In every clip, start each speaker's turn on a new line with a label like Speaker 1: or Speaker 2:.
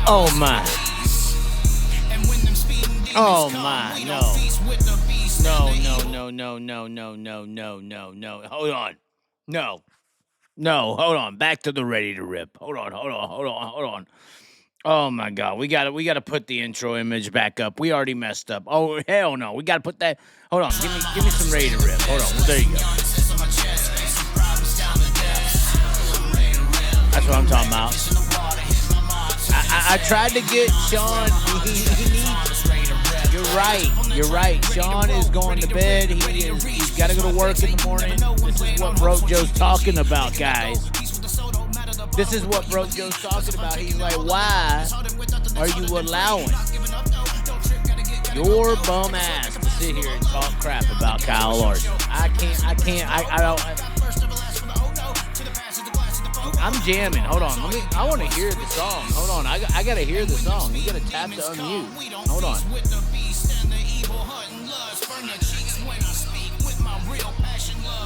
Speaker 1: Oh my. Oh my. No. No, no, no, no, no, no, no, no, no. Hold on. No. No, hold on. Back to the ready to rip. Hold on, hold on, hold on, hold on. Oh my God, we gotta put the intro image back up. We already messed up. Oh hell no, we gotta put that. Hold on, give me some ready to rip. Hold on, well, there you go. That's what I'm talking about. I tried to get Sean. He needs. You're right. Sean is going to bed. He's got to go to work in the morning. This is what Broke Joe's talking about, guys. This is what Broke Joe's talking about. He's like, why are you allowing your bum ass to sit here and talk crap about Kyle Larson? I don't. I'm jamming. Hold on. I want to hear the song. Hold on. I got to hear the song. You got to tap to unmute. Hold on.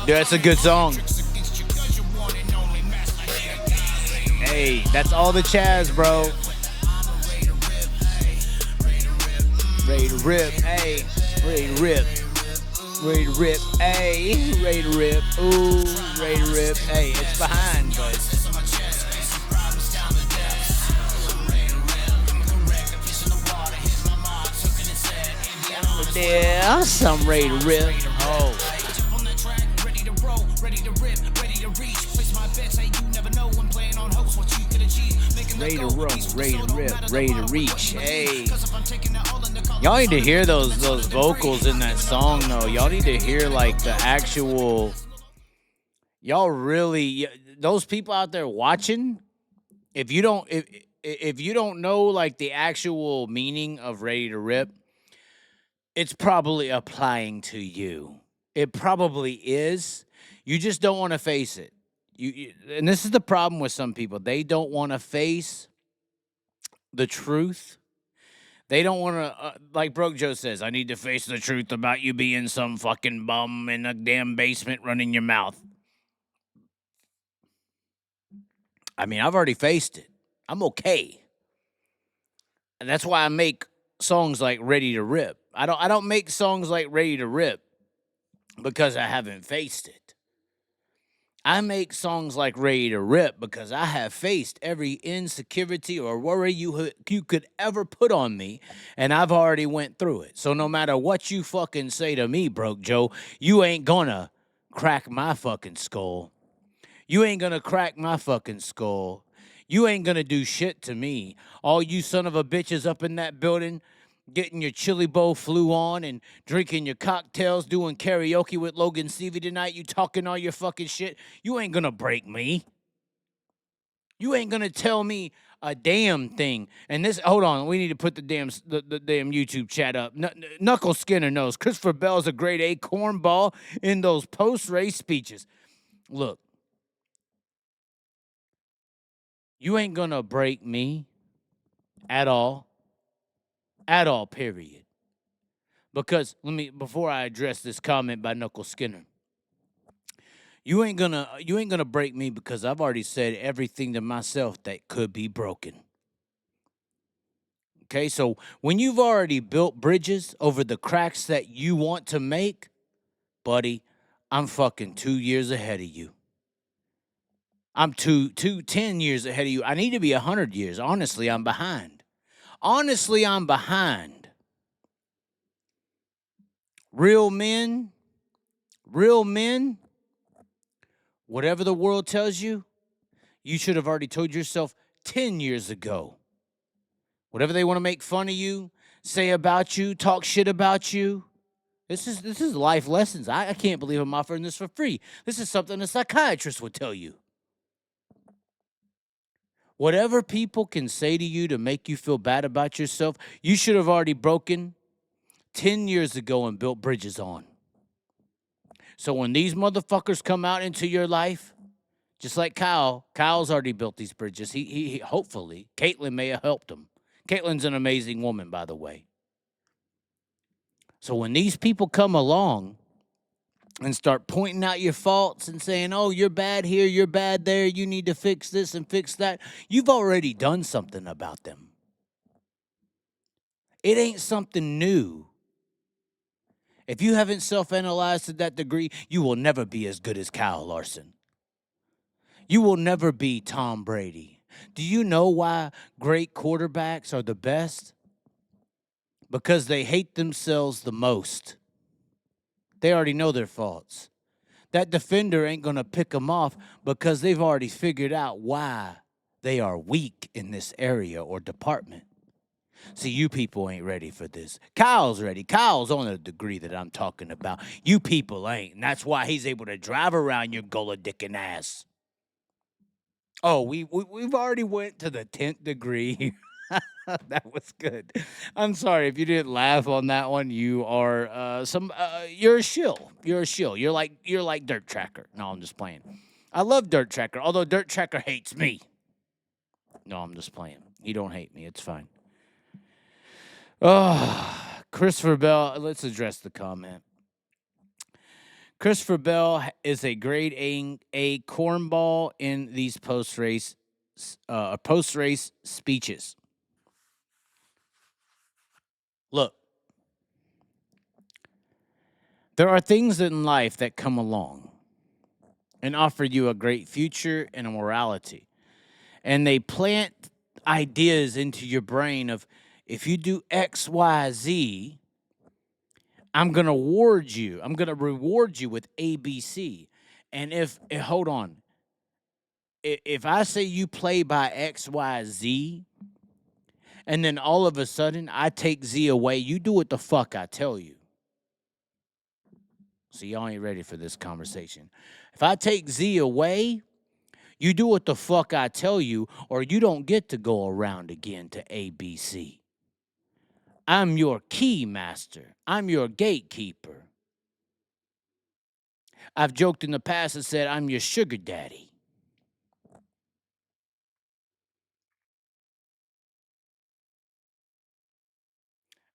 Speaker 1: Dude, that's a good song. Hey, that's all the Chaz, bro. Ready to rip. Hey, ready to rip. Ready to rip. Hey, ready to rip. Ooh, ready to rip. Hey, it's behind, but. Yeah, some ready to rip. Oh. Ready to roll, ready to rip, ready to reach. Hey. Y'all need to hear those vocals in that song, though. Y'all need to hear, like, the actual... Y'all really... Those people out there watching, if you don't know, like, the actual meaning of ready to rip, it's probably applying to you. It probably is. You just don't want to face it. And this is the problem with some people. They don't want to face the truth. They don't want to, like Broke Joe says, I need to face the truth about you being some fucking bum in a damn basement running your mouth. I mean, I've already faced it. I'm okay. And that's why I make songs like Ready to Rip. I don't make songs like Ready to Rip because I haven't faced it. I make songs like Ready to Rip because I have faced every insecurity or worry you could ever put on me, and I've already went through it. So no matter what you fucking say to me, Broke Joe, you ain't gonna crack my fucking skull. You ain't gonna crack my fucking skull. You ain't gonna do shit to me. All you son of a bitches up in that building getting your chili bowl flu on and drinking your cocktails, doing karaoke with Logan Seavey tonight, you talking all your fucking shit, you ain't gonna break me. You ain't gonna tell me a damn thing. And this, hold on, we need to put the damn YouTube chat up. Knuckle Skinner knows Christopher Bell's a grade A cornball in those post-race speeches. Look, you ain't gonna break me at all. At all, period. Because before I address this comment by Knuckle Skinner, you ain't gonna break me because I've already said everything to myself that could be broken. Okay, so when you've already built bridges over the cracks that you want to make, buddy, I'm fucking 2 years ahead of you. I'm 10 years ahead of you. I need to be 100 years. Honestly, I'm behind. Real men, whatever the world tells you, you should have already told yourself 10 years ago. Whatever they want to make fun of you, say about you, talk shit about you. This is life lessons. I can't believe I'm offering this for free. This is something a psychiatrist would tell you. Whatever people can say to you to make you feel bad about yourself, you should have already broken 10 years ago and built bridges on. So when these motherfuckers come out into your life, just like Kyle's already built these bridges. He hopefully, Caitlin may have helped him. Caitlin's an amazing woman, by the way. So when these people come along and start pointing out your faults and saying, oh, you're bad here, you're bad there, you need to fix this and fix that, you've already done something about them. It ain't something new. If you haven't self-analyzed to that degree, you will never be as good as Kyle Larson. You will never be Tom Brady. Do you know why great quarterbacks are the best? Because they hate themselves the most. They already know their faults. That defender ain't going to pick them off because they've already figured out why they are weak in this area or department. See, you people ain't ready for this. Kyle's ready. Kyle's on the degree that I'm talking about. You people ain't, and that's why he's able to drive around your gullah-dickin' ass. Oh, we've already went to the 10th degree. That was good. I'm sorry if you didn't laugh on that one. You are you're a shill. You're a shill. You're like Dirt Tracker. No, I'm just playing. I love Dirt Tracker, although Dirt Tracker hates me. No, I'm just playing. He don't hate me. It's fine. Oh, Christopher Bell. Let's address the comment. Christopher Bell is a grade A cornball in these post-race speeches. Look, there are things in life that come along and offer you a great future and a morality. And they plant ideas into your brain of, if you do X, Y, Z, I'm going to reward you. I'm going to reward you with ABC. And hold on. If I say you play by X, Y, Z, and then all of a sudden I take Z away, you do what the fuck I tell you. So y'all ain't ready for this conversation. If I take Z away, you do what the fuck I tell you, or you don't get to go around again to ABC. I'm your key master. I'm your gatekeeper. I've joked in the past and said I'm your sugar daddy.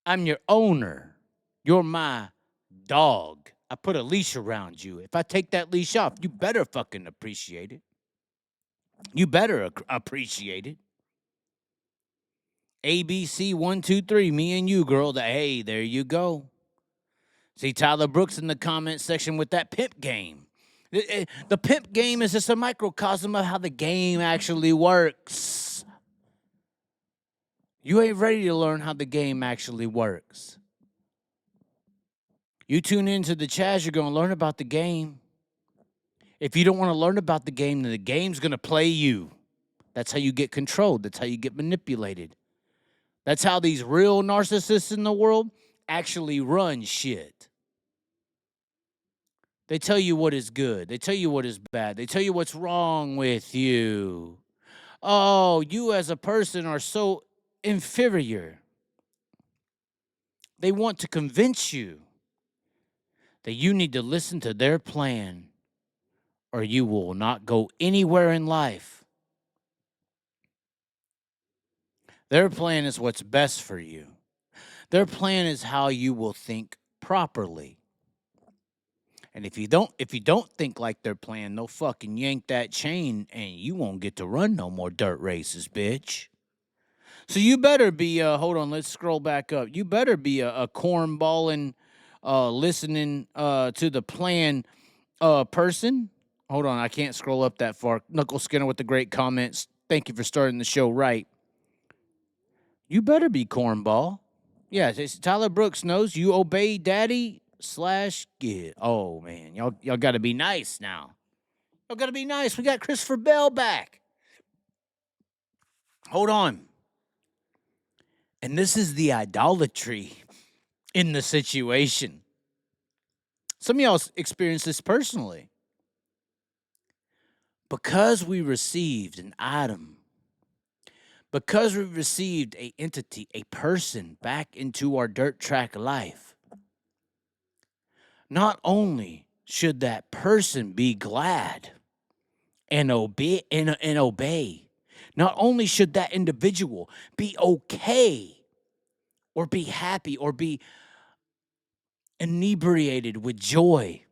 Speaker 1: I'm your owner. You're my dog. I put a leash around you. If I take that leash off, you better fucking appreciate it. You better appreciate it. ABC 1, 2, 3, me and you, girl. Hey, there you go. See Tyler Brooks in the comment section with that pimp game. The pimp game is just a microcosm of how the game actually works. You ain't ready to learn how the game actually works. You tune into the Chaz, you're going to learn about the game. If you don't want to learn about the game, then the game's going to play you. That's how you get controlled. That's how you get manipulated. That's how these real narcissists in the world actually run shit. They tell you what is good. They tell you what is bad. They tell you what's wrong with you. Oh, you as a person are so inferior. They want to convince you that you need to listen to their plan or you will not go anywhere in life. Their plan is what's best for you. Their plan is how you will think properly. And if you don't think like their plan, they'll fucking yank that chain and you won't get to run no more dirt races, bitch. So you better be, hold on, let's scroll back up. You better be a cornballing, listening to the plan person. Hold on, I can't scroll up that far. Knuckle Skinner with the great comments. Thank you for starting the show right. You better be cornball. Yeah, Tyler Brooks knows you obey daddy / get. Oh, man, y'all got to be nice now. Y'all got to be nice. We got Christopher Bell back. Hold on. And this is the idolatry in the situation. Some of y'all experienced this personally. Because we received an item, because we received an entity, a person back into our dirt track life, not only should that person be glad and obey, not only should that individual be okay or be happy or be inebriated with joy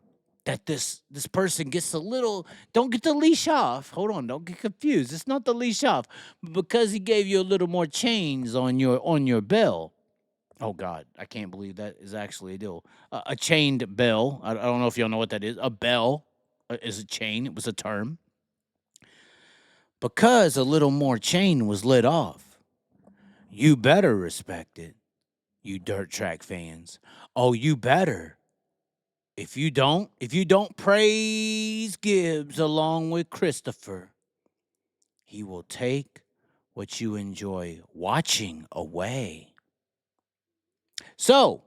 Speaker 1: that this person gets a little, don't get the leash off. Hold on, don't get confused. It's not the leash off. But because he gave you a little more chains on your bell, Oh God, I can't believe that is actually a deal. A chained bell. I don't know if y'all know what that is. A bell is a chain. It was a term because a little more chain was lit off. You better respect it, you dirt track fans. Oh, you better. If you don't praise Gibbs along with Christopher, he will take what you enjoy watching away. So,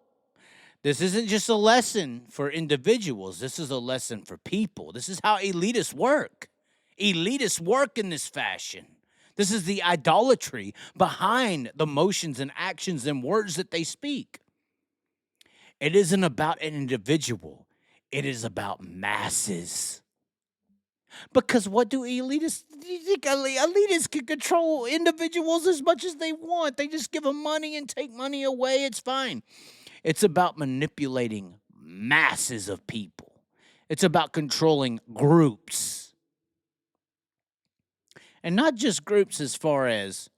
Speaker 1: this isn't just a lesson for individuals. This is a lesson for people. This is how elitists work. Elitists work in this fashion. This is the idolatry behind the motions and actions and words that they speak. It isn't about an individual. It is about masses. Because what do elitists? You think elitists can control individuals as much as they want? They just give them money and take money away. It's fine. It's about manipulating masses of people. It's about controlling groups. And not just groups as far as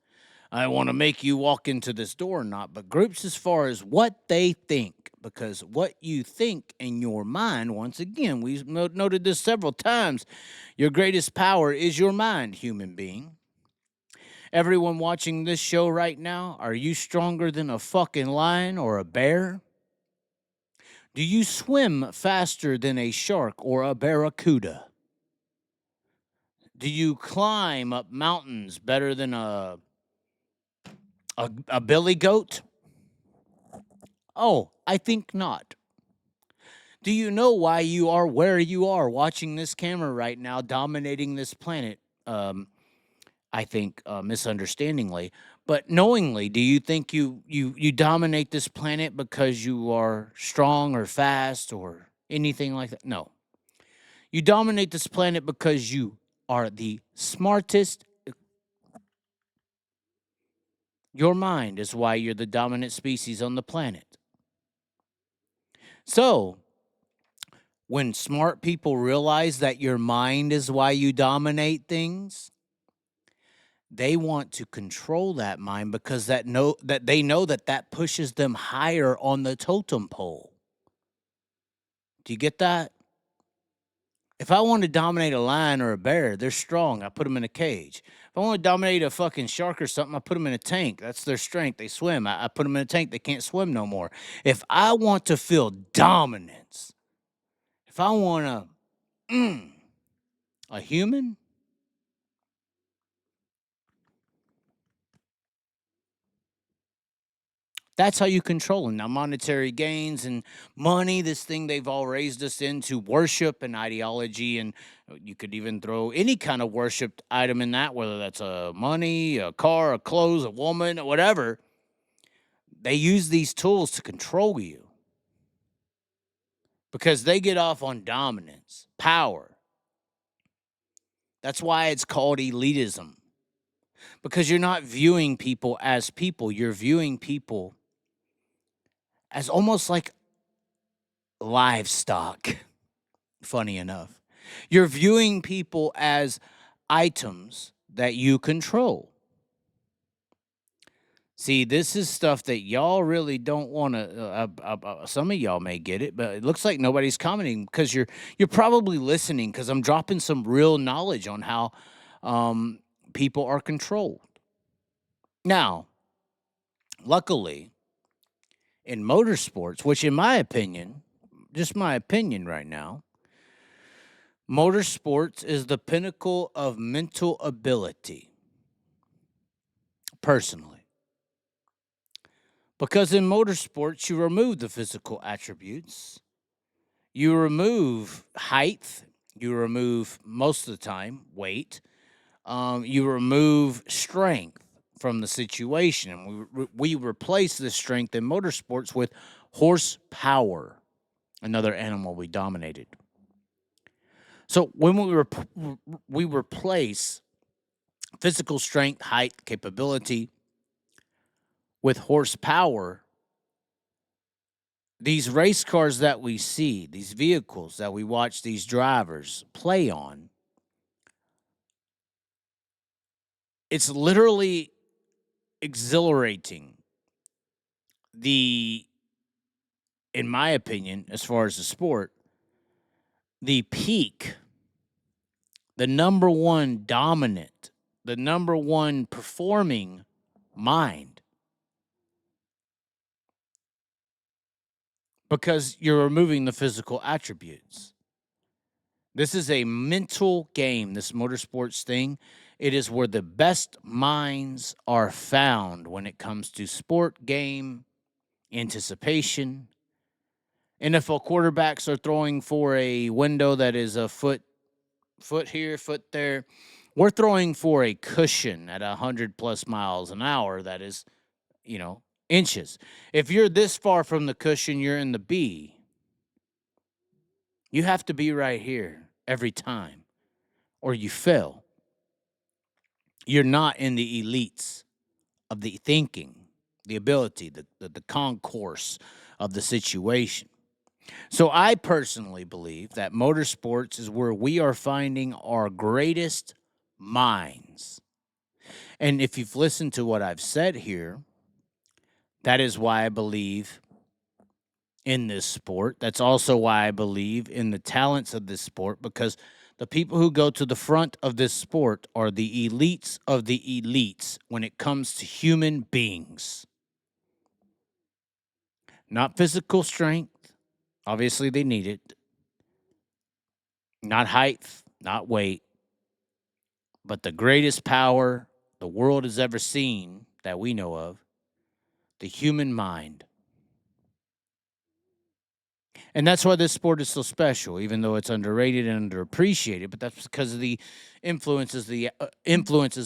Speaker 1: I want to make you walk into this door or not, but groups as far as what they think. Because what you think in your mind, once again, we've noted this several times, your greatest power is your mind, human being. Everyone watching this show right now, are you stronger than a fucking lion or a bear? Do you swim faster than a shark or a barracuda? Do you climb up mountains better than a billy goat? Oh, I think not. Do you know why you are where you are watching this camera right now, dominating this planet? I think misunderstandingly, but knowingly, do you think you dominate this planet because you are strong or fast or anything like that? No. You dominate this planet because you are the smartest. Your mind is why you're the dominant species on the planet. So, when smart people realize that your mind is why you dominate things, they want to control that mind because they know that pushes them higher on the totem pole. Do you get that? If I want to dominate a lion or a bear, they're strong. I put them in a cage. If I want to dominate a fucking shark or something, I put them in a tank. That's their strength. They swim. I put them in a tank. They can't swim no more. If I want to feel dominance, if I want a human, that's how you control them. Now, monetary gains and money, this thing they've all raised us into worship and ideology, and you could even throw any kind of worshiped item in that, whether that's a money, a car, a clothes, a woman, whatever. They use these tools to control you because they get off on dominance, power. That's why it's called elitism, because you're not viewing people as people. You're viewing people as almost like livestock, funny enough. You're viewing people as items that you control. See, this is stuff that y'all really don't want to. Some of y'all may get it, but it looks like nobody's commenting because you're probably listening because I'm dropping some real knowledge on how people are controlled. Now, luckily, in motorsports, which in my opinion, just my opinion right now, motorsports is the pinnacle of mental ability, personally. Because in motorsports, you remove the physical attributes. You remove height. You remove, most of the time, weight. You remove strength from the situation. And we replace the strength in motorsports with horsepower, another animal we dominated. So when we replace physical strength, height, capability with horsepower, these race cars that we see, these vehicles that we watch these drivers play on, it's literally exhilarating in my opinion, as far as the sport, the peak, the number one dominant, the number one performing mind. Because you're removing the physical attributes. This is a mental game, this motorsports thing. It is where the best minds are found when it comes to sport, game, anticipation. NFL quarterbacks are throwing for a window that is a foot here, foot there. We're throwing for a cushion at 100+ miles an hour that is, inches. If you're this far from the cushion, you're in the B. You have to be right here every time, or you fail. You're not in the elites of the thinking, the ability, the concourse of the situation. So I personally believe that motorsports is where we are finding our greatest minds. And if you've listened to what I've said here, that is why I believe in this sport. That's also why I believe in the talents of this sport, because the people who go to the front of this sport are the elites of the elites when it comes to human beings. Not physical strength. Obviously, they need it. Not height, not weight. But the greatest power the world has ever seen that we know of, the human mind. And that's why this sport is so special, even though it's underrated and underappreciated. But that's because of the influences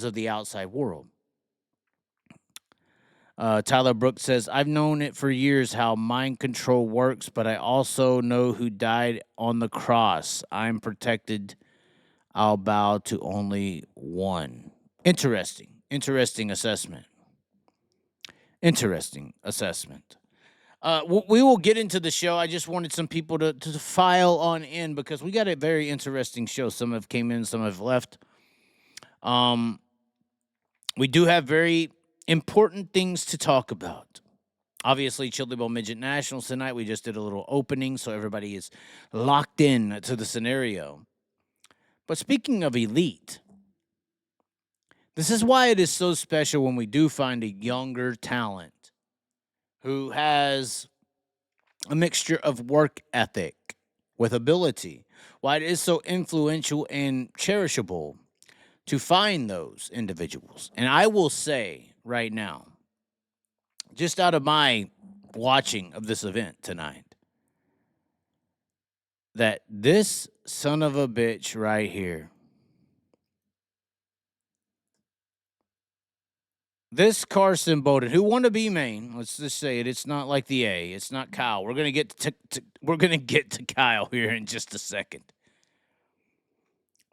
Speaker 1: of the outside world. Tyler Brooks says, I've known it for years how mind control works, but I also know who died on the cross. I'm protected. I'll bow to only one. Interesting assessment. Interesting assessment. We will get into the show. I just wanted some people to file on in because we got a very interesting show. Some have came in, some have left. We do have very important things to talk about. Obviously, Chili Bowl Midget Nationals tonight. We just did a little opening, so everybody is locked in to the scenario. But speaking of elite, this is why it is so special when we do find a younger talent who has a mixture of work ethic with ability. Why it is so influential and cherishable to find those individuals. And I will say right now, just out of my watching of this event tonight, that this son of a bitch right here, this Carson Bowden, who won a B main, let's just say it. It's not like the A. It's not Kyle. We're gonna get to Kyle here in just a second.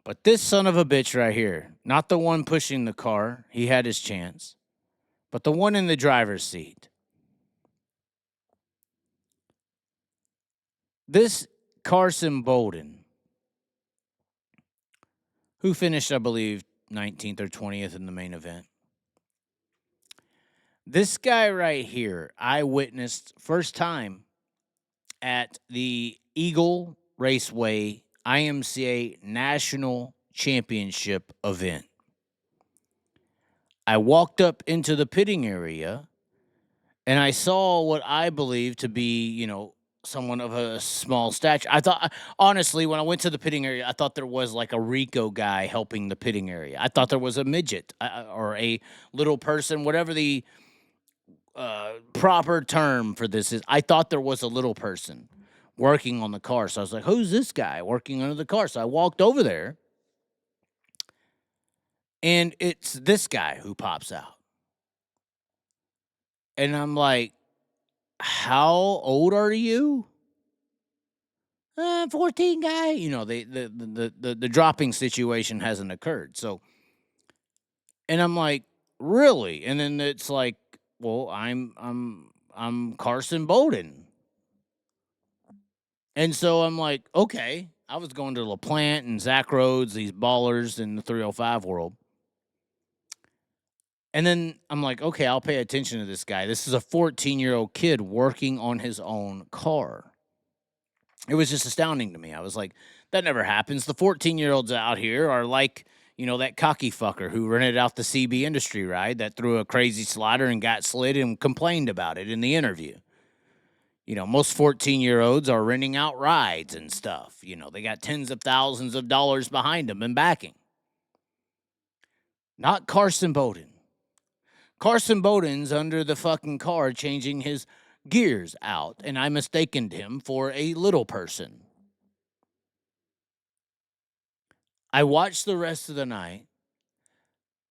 Speaker 1: But this son of a bitch right here, not the one pushing the car, he had his chance, but the one in the driver's seat. This Carson Bowden, who finished, I believe, 19th or 20th in the main event. This guy right here, I witnessed first time at the Eagle Raceway IMCA National Championship event. I walked up into the pitting area and I saw what I believe to be, someone of a small stature. I thought, honestly, when I went to the pitting area, I thought there was like a Rico guy helping the pitting area. I thought there was a midget or a little person, whatever the proper term for this is. I thought there was a little person working on the car. So I was like, who's this guy working under the car? So I walked over there, and it's this guy who pops out. And I'm like, how old are you? 14 guy. The dropping situation hasn't occurred. So, and I'm like, really? And then it's like, well, I'm Carson Bowden. And so I'm like, okay. I was going to LaPlante and Zach Rhodes, these ballers in the 305 world. And then I'm like, okay, I'll pay attention to this guy. This is a 14-year-old kid working on his own car. It was just astounding to me. I was like, that never happens. The 14-year-olds out here are like, that cocky fucker who rented out the CB industry ride that threw a crazy slider and got slid and complained about it in the interview. Most 14-year-olds are renting out rides and stuff. They got tens of thousands of dollars behind them and backing. Not Carson Bowden. Carson Bowden's under the fucking car changing his gears out, and I mistaken him for a little person. I watched the rest of the night.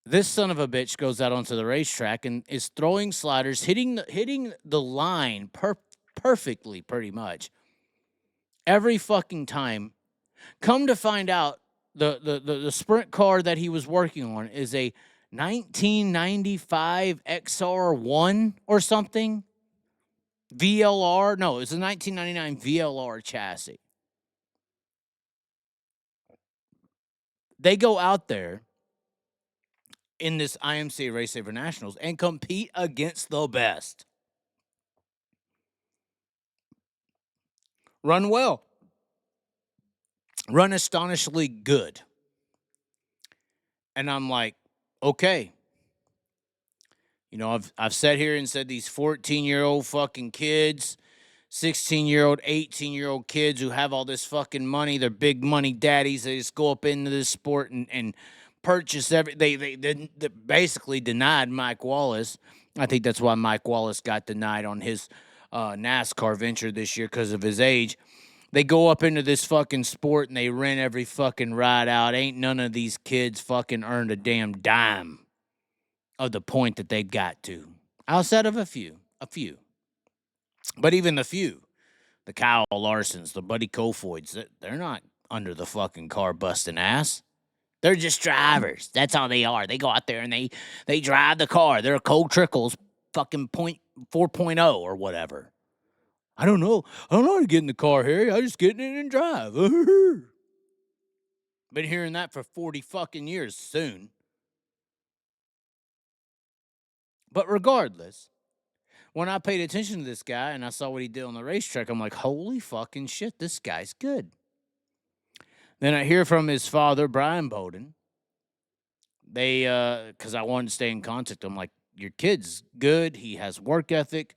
Speaker 1: This son of a bitch goes out onto the racetrack and is throwing sliders, hitting the line perfectly, pretty much every fucking time. Come to find out, the sprint car that he was working on is a 1995 XR1 or something. VLR. No, it's a 1999 VLR chassis. They go out there in this IMCA Race Saver Nationals and compete against the best. Run well. Run astonishingly good. And I'm like, okay. I've sat here and said these 14-year-old fucking kids, 16-year-old, 18-year-old kids who have all this fucking money, they're big money daddies, they just go up into this sport and purchase they basically denied Mike Wallace. I think that's why Mike Wallace got denied on his NASCAR venture this year because of his age. They go up into this fucking sport and they rent every fucking ride out. Ain't none of these kids fucking earned a damn dime of the point that they got to. Outside of a few. But even the few, the Kyle Larsons, the Buddy Kofoids, they're not under the fucking car busting ass. They're just drivers. That's all they are. They go out there and they drive the car. They're Cole Trickle's fucking 4.0 or whatever. I don't know how to get in the car, Harry. I just get in it and drive. Been hearing that for 40 fucking years soon. But regardless, when I paid attention to this guy and I saw what he did on the racetrack, I'm like, holy fucking shit, this guy's good. Then I hear from his father, Brian Bowden. They, because I wanted to stay in contact. I'm like, your kid's good. He has work ethic.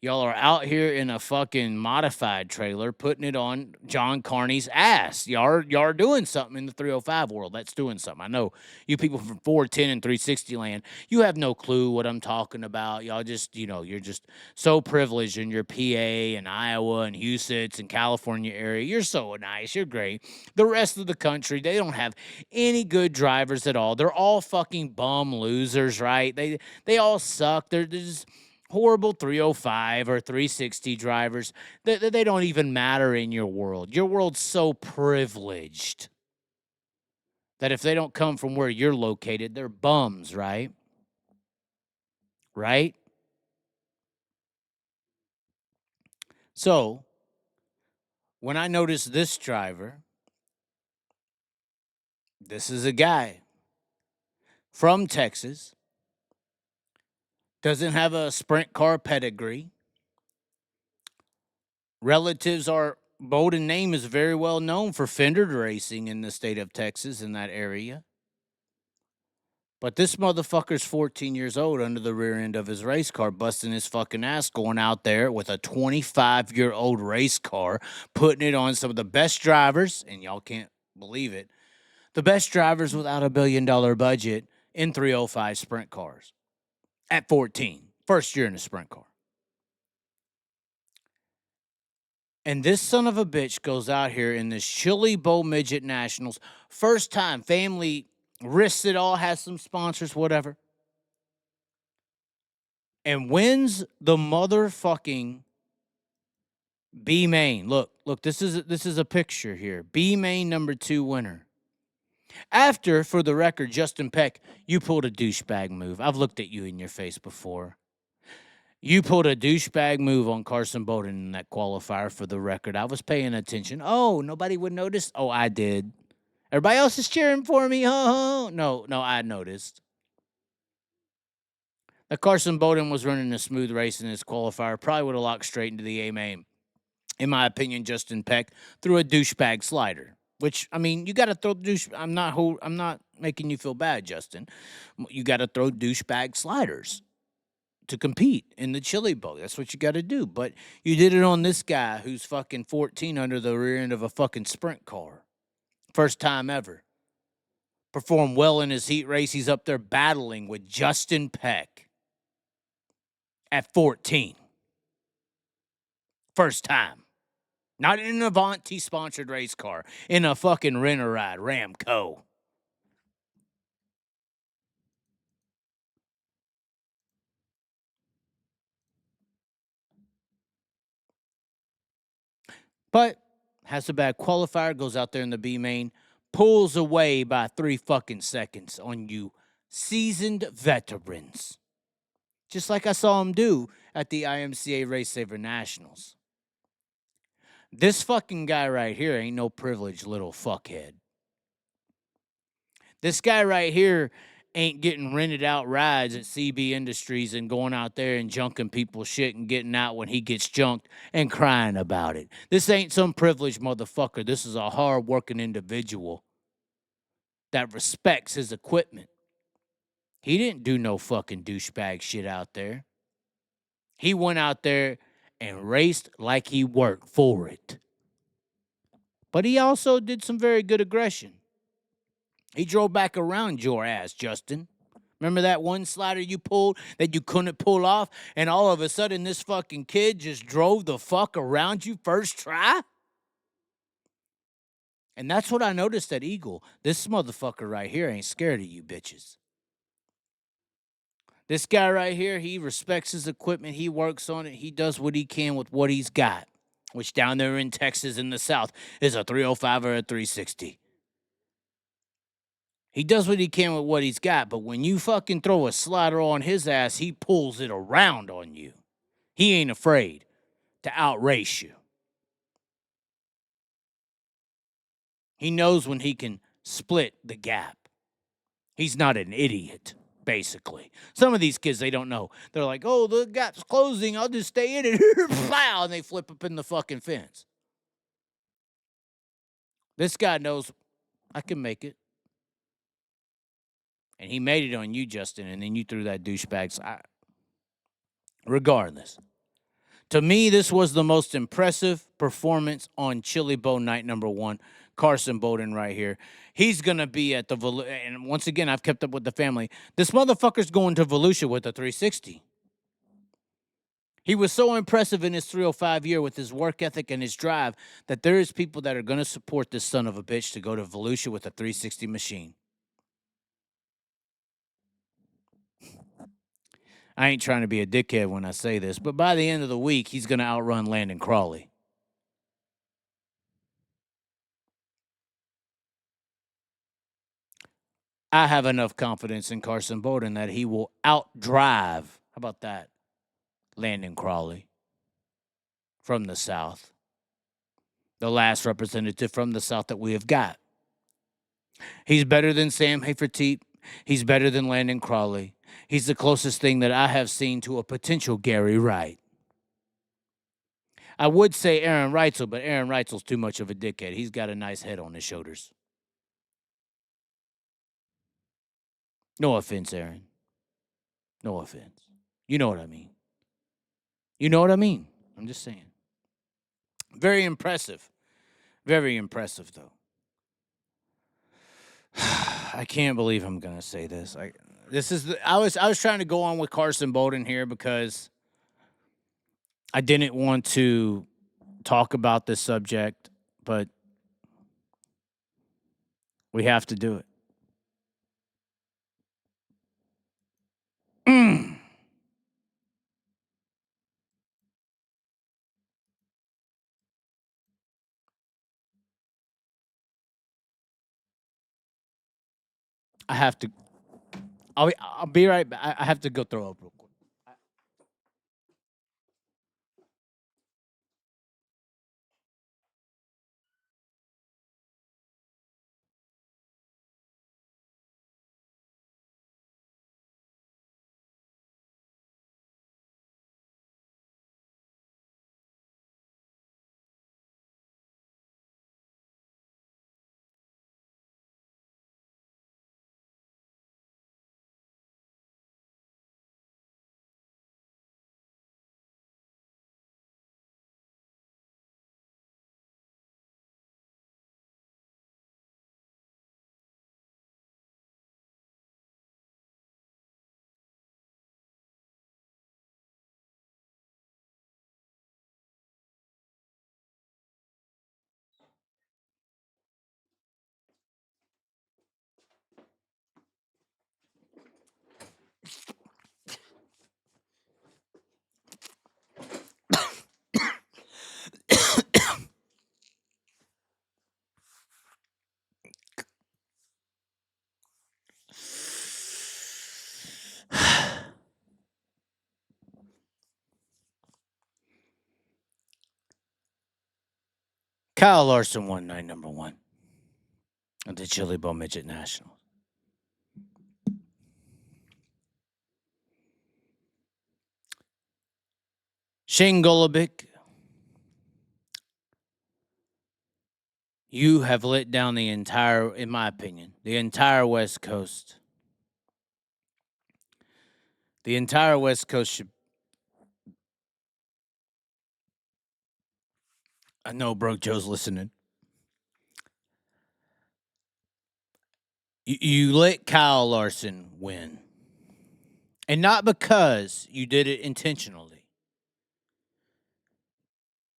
Speaker 1: Y'all are out here in a fucking modified trailer putting it on John Carney's ass. Y'all are doing something in the 305 world. That's doing something. I know you people from 410 and 360 land, you have no clue what I'm talking about. Y'all just, you're just so privileged in your PA and Iowa and Houston and California area. You're so nice. You're great. The rest of the country, they don't have any good drivers at all. They're all fucking bum losers, right? They all suck. They're just horrible 305 or 360 drivers. They don't even matter in your world. Your world's so privileged that if they don't come from where you're located, they're bums, right? Right? So, when I noticed this driver, this is a guy from Texas, doesn't have a sprint car pedigree. Relatives are, Bowden name is very well known for fendered racing in the state of Texas in that area. But this motherfucker's 14 years old under the rear end of his race car, busting his fucking ass, going out there with a 25-year-old race car, putting it on some of the best drivers, and y'all can't believe it, the best drivers without $1 billion budget in 305 sprint cars at 14. First year in a sprint car. And this son of a bitch goes out here in this Chili Bowl Midget Nationals. First time, family risks it all, has some sponsors, whatever. And wins the motherfucking B main. Look, this is a picture here. B main number 2 winner. After, for the record, Justin Peck, you pulled a douchebag move. I've looked at you in your face before. You pulled a douchebag move on Carson Bowden in that qualifier, for the record. I was paying attention. Oh, nobody would notice? Oh, I did. Everybody else is cheering for me. Oh, no, I noticed. that Carson Bowden was running a smooth race in his qualifier, probably would have locked straight into the A main. In my opinion, Justin Peck threw a douchebag slider. Which, I mean, you got to throw I'm not making you feel bad, Justin. You got to throw douchebag sliders to compete in the chili bowl. That's what you got to do. But you did it on this guy who's fucking 14 under the rear end of a fucking sprint car. First time ever. Performed well in his heat race. He's up there battling with Justin Peck at 14. First time. Not in an Avanti-sponsored race car. In a fucking rent-a-ride Ramco. But has a bad qualifier, goes out there in the B main, pulls away by 3 fucking seconds on you seasoned veterans. Just like I saw him do at the IMCA Race Saver Nationals. This fucking guy right here ain't no privileged little fuckhead. This guy right here ain't getting rented out rides at CB Industries and going out there and junking people's shit and getting out when he gets junked and crying about it. This ain't some privileged motherfucker. This is a hard-working individual that respects his equipment. He didn't do no fucking douchebag shit out there. He went out there and raced like he worked for it. But he also did some very good aggression. He drove back around your ass, Justin. Remember that one slider you pulled that you couldn't pull off, and all of a sudden this fucking kid just drove the fuck around you first try? And that's what I noticed at Eagle. This motherfucker right here ain't scared of you bitches. This guy right here, he respects his equipment. He works on it. He does what he can with what he's got, which down there in Texas in the South is a 305 or a 360. He does what he can with what he's got, but when you fucking throw a slider on his ass, he pulls it around on you. He ain't afraid to outrace you. He knows when he can split the gap. He's not an idiot, basically. Some of these kids, they don't know. They're like, oh, the gap's closing. I'll just stay in it. Plow, and they flip up in the fucking fence. This guy knows I can make it. And he made it on you, Justin, and then you threw that douchebag. Regardless. To me, this was the most impressive performance on Chili Bowl night number 1. Carson Bowden right here. He's going to be at the and once again, I've kept up with the family. This motherfucker's going to Volusia with a 360. He was so impressive in his 305 year with his work ethic and his drive that there is people that are going to support this son of a bitch to go to Volusia with a 360 machine. I ain't trying to be a dickhead when I say this, but by the end of the week, he's going to outrun Landon Crawley. I have enough confidence in Carson Bowden that he will outdrive, how about that, Landon Crawley from the South. The last representative from the South that we have got. He's better than Sam Haferteep. He's better than Landon Crawley. He's the closest thing that I have seen to a potential Gary Wright. I would say Aaron Reitzel, but Aaron Reitzel's too much of a dickhead. He's got a nice head on his shoulders. No offense, Aaron. No offense. You know what I mean. You know what I mean. I'm just saying. Very impressive. Very impressive, though. I can't believe I'm gonna say this. I was trying to go on with Carson Bowden here because I didn't want to talk about this subject, but we have to do it. I have to. I'll be right back. I have to go throw up real quick. Kyle Larson won night number 1 at the Chili Bowl Midget Nationals. Shane Golobic, you have let down the entire, in my opinion, the entire West Coast. The entire West Coast should. I know Broke Joe's listening. You let Kyle Larson win. And not because you did it intentionally.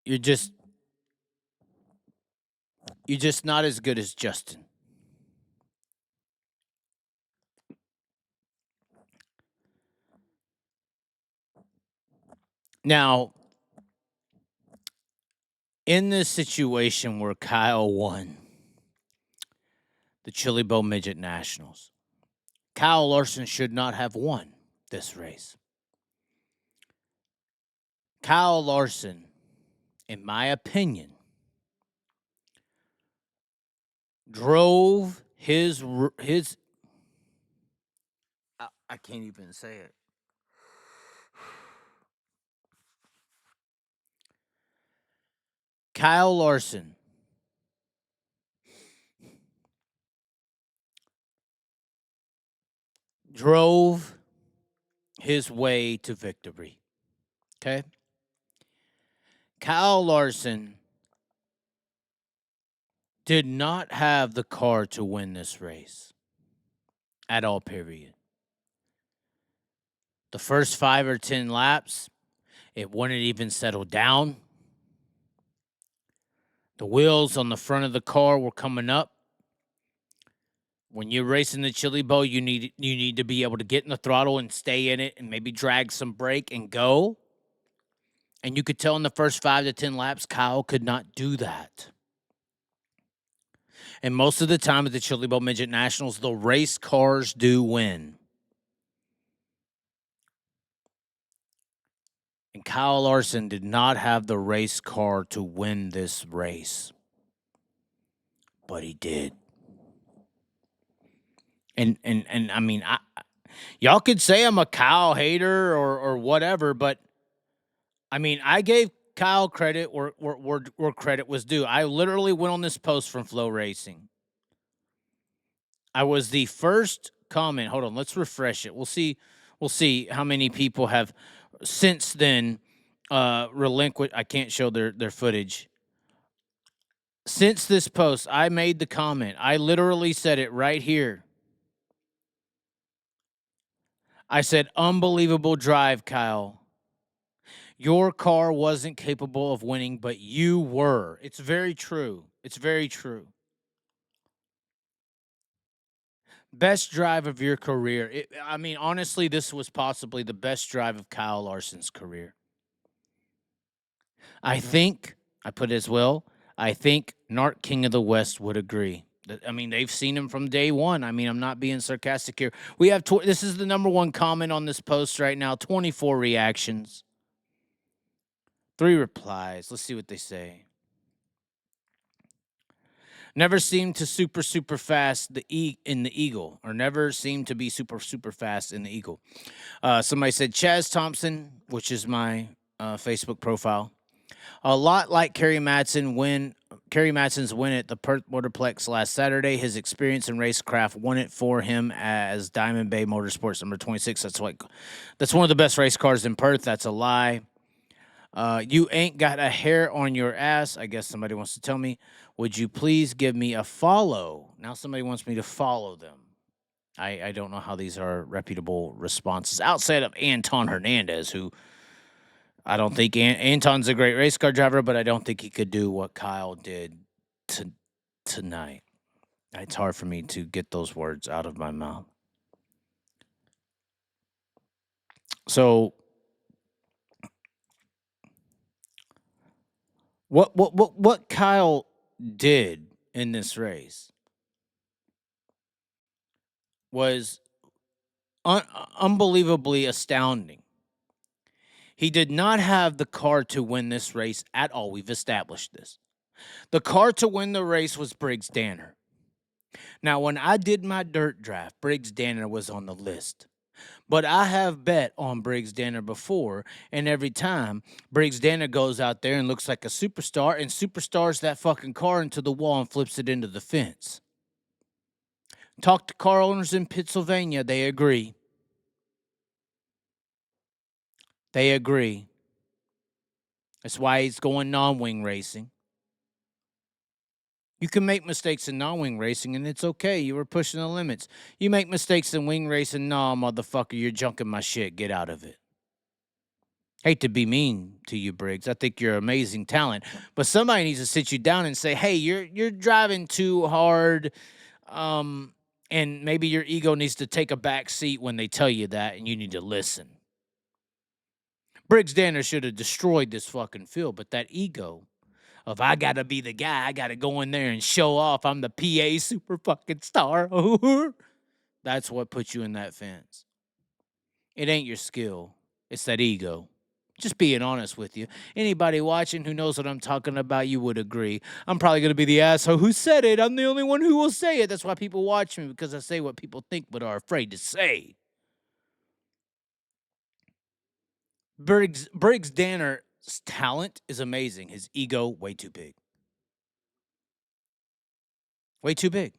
Speaker 1: You're just not as good as Justin. Now, in this situation where Kyle won the Chili Bowl Midget Nationals, Kyle Larson should not have won this race. Kyle Larson, in my opinion, drove his I can't even say it. Kyle Larson drove his way to victory. Okay? Kyle Larson did not have the car to win this race at all, period. The first 5 or 10 laps, it wouldn't even settle down. The wheels on the front of the car were coming up. When you're racing the Chili Bowl, you need to be able to get in the throttle and stay in it and maybe drag some brake and go. And you could tell in the first 5 to 10 laps, Kyle could not do that. And most of the time at the Chili Bowl Midget Nationals, the race cars do win. And Kyle Larson did not have the race car to win this race. But he did. And I mean, y'all could say I'm a Kyle hater or whatever, but I mean, I gave Kyle credit where credit was due. I literally went on this post from Flow Racing. I was the first comment. Hold on, let's refresh it. We'll see how many people have since then relinquished. I can't show their footage. Since this post, I made the comment. I literally said it right here. I said, unbelievable drive, Kyle. Your car wasn't capable of winning, but you were. It's very true. It's very true. Best drive of your career. I mean, honestly, this was possibly the best drive of Kyle Larson's career. I think, I put it as well, I think Narc King of the West would agree. I mean, they've seen him from day one. I mean, I'm not being sarcastic here. We have, this is the number 1 comment on this post right now, 24 reactions. 3 replies. Let's see what they say. Never seemed to super fast in the Eagle, or never seemed to be super fast in the Eagle. Somebody said Chaz Thompson, which is my Facebook profile. A lot like Kerry Matson's win at the Perth Motorplex last Saturday. His experience in racecraft won it for him as Diamond Bay Motorsports number 26. That's one of the best race cars in Perth. That's a lie. You ain't got a hair on your ass. I guess somebody wants to tell me. Would you please give me a follow? Now somebody wants me to follow them. I don't know how these are reputable responses outside of Anton Hernandez, who I don't think Anton's a great race car driver, but I don't think he could do what Kyle did tonight. It's hard for me to get those words out of my mouth. So what Kyle did in this race was unbelievably astounding. He did not have the car to win this race at all. We've established this. The car to win the race was Briggs Danner. Now, when I did my dirt draft, Briggs Danner was on the list. But I have bet on Briggs Danner before, and every time Briggs Danner goes out there and looks like a superstar and superstars that fucking car into the wall and flips it into the fence. Talk to car owners in Pennsylvania, they agree. They agree. That's why he's going non-wing racing. You can make mistakes in non-wing racing, and it's okay. You were pushing the limits. You make mistakes in wing racing, nah, motherfucker, you're junking my shit. Get out of it. Hate to be mean to you, Briggs. I think you're amazing talent. But somebody needs to sit you down and say, hey, you're driving too hard, and maybe your ego needs to take a back seat when they tell you that, and you need to listen. Briggs Danner should have destroyed this fucking field, but that ego of I got to be the guy, I got to go in there and show off I'm the PA super fucking star. That's what put you in that fence. It ain't your skill. It's that ego. Just being honest with you. Anybody watching who knows what I'm talking about, you would agree. I'm probably going to be the asshole who said it. I'm the only one who will say it. That's why people watch me, because I say what people think but are afraid to say. Briggs Danner's talent is amazing. His ego, way too big. Way too big.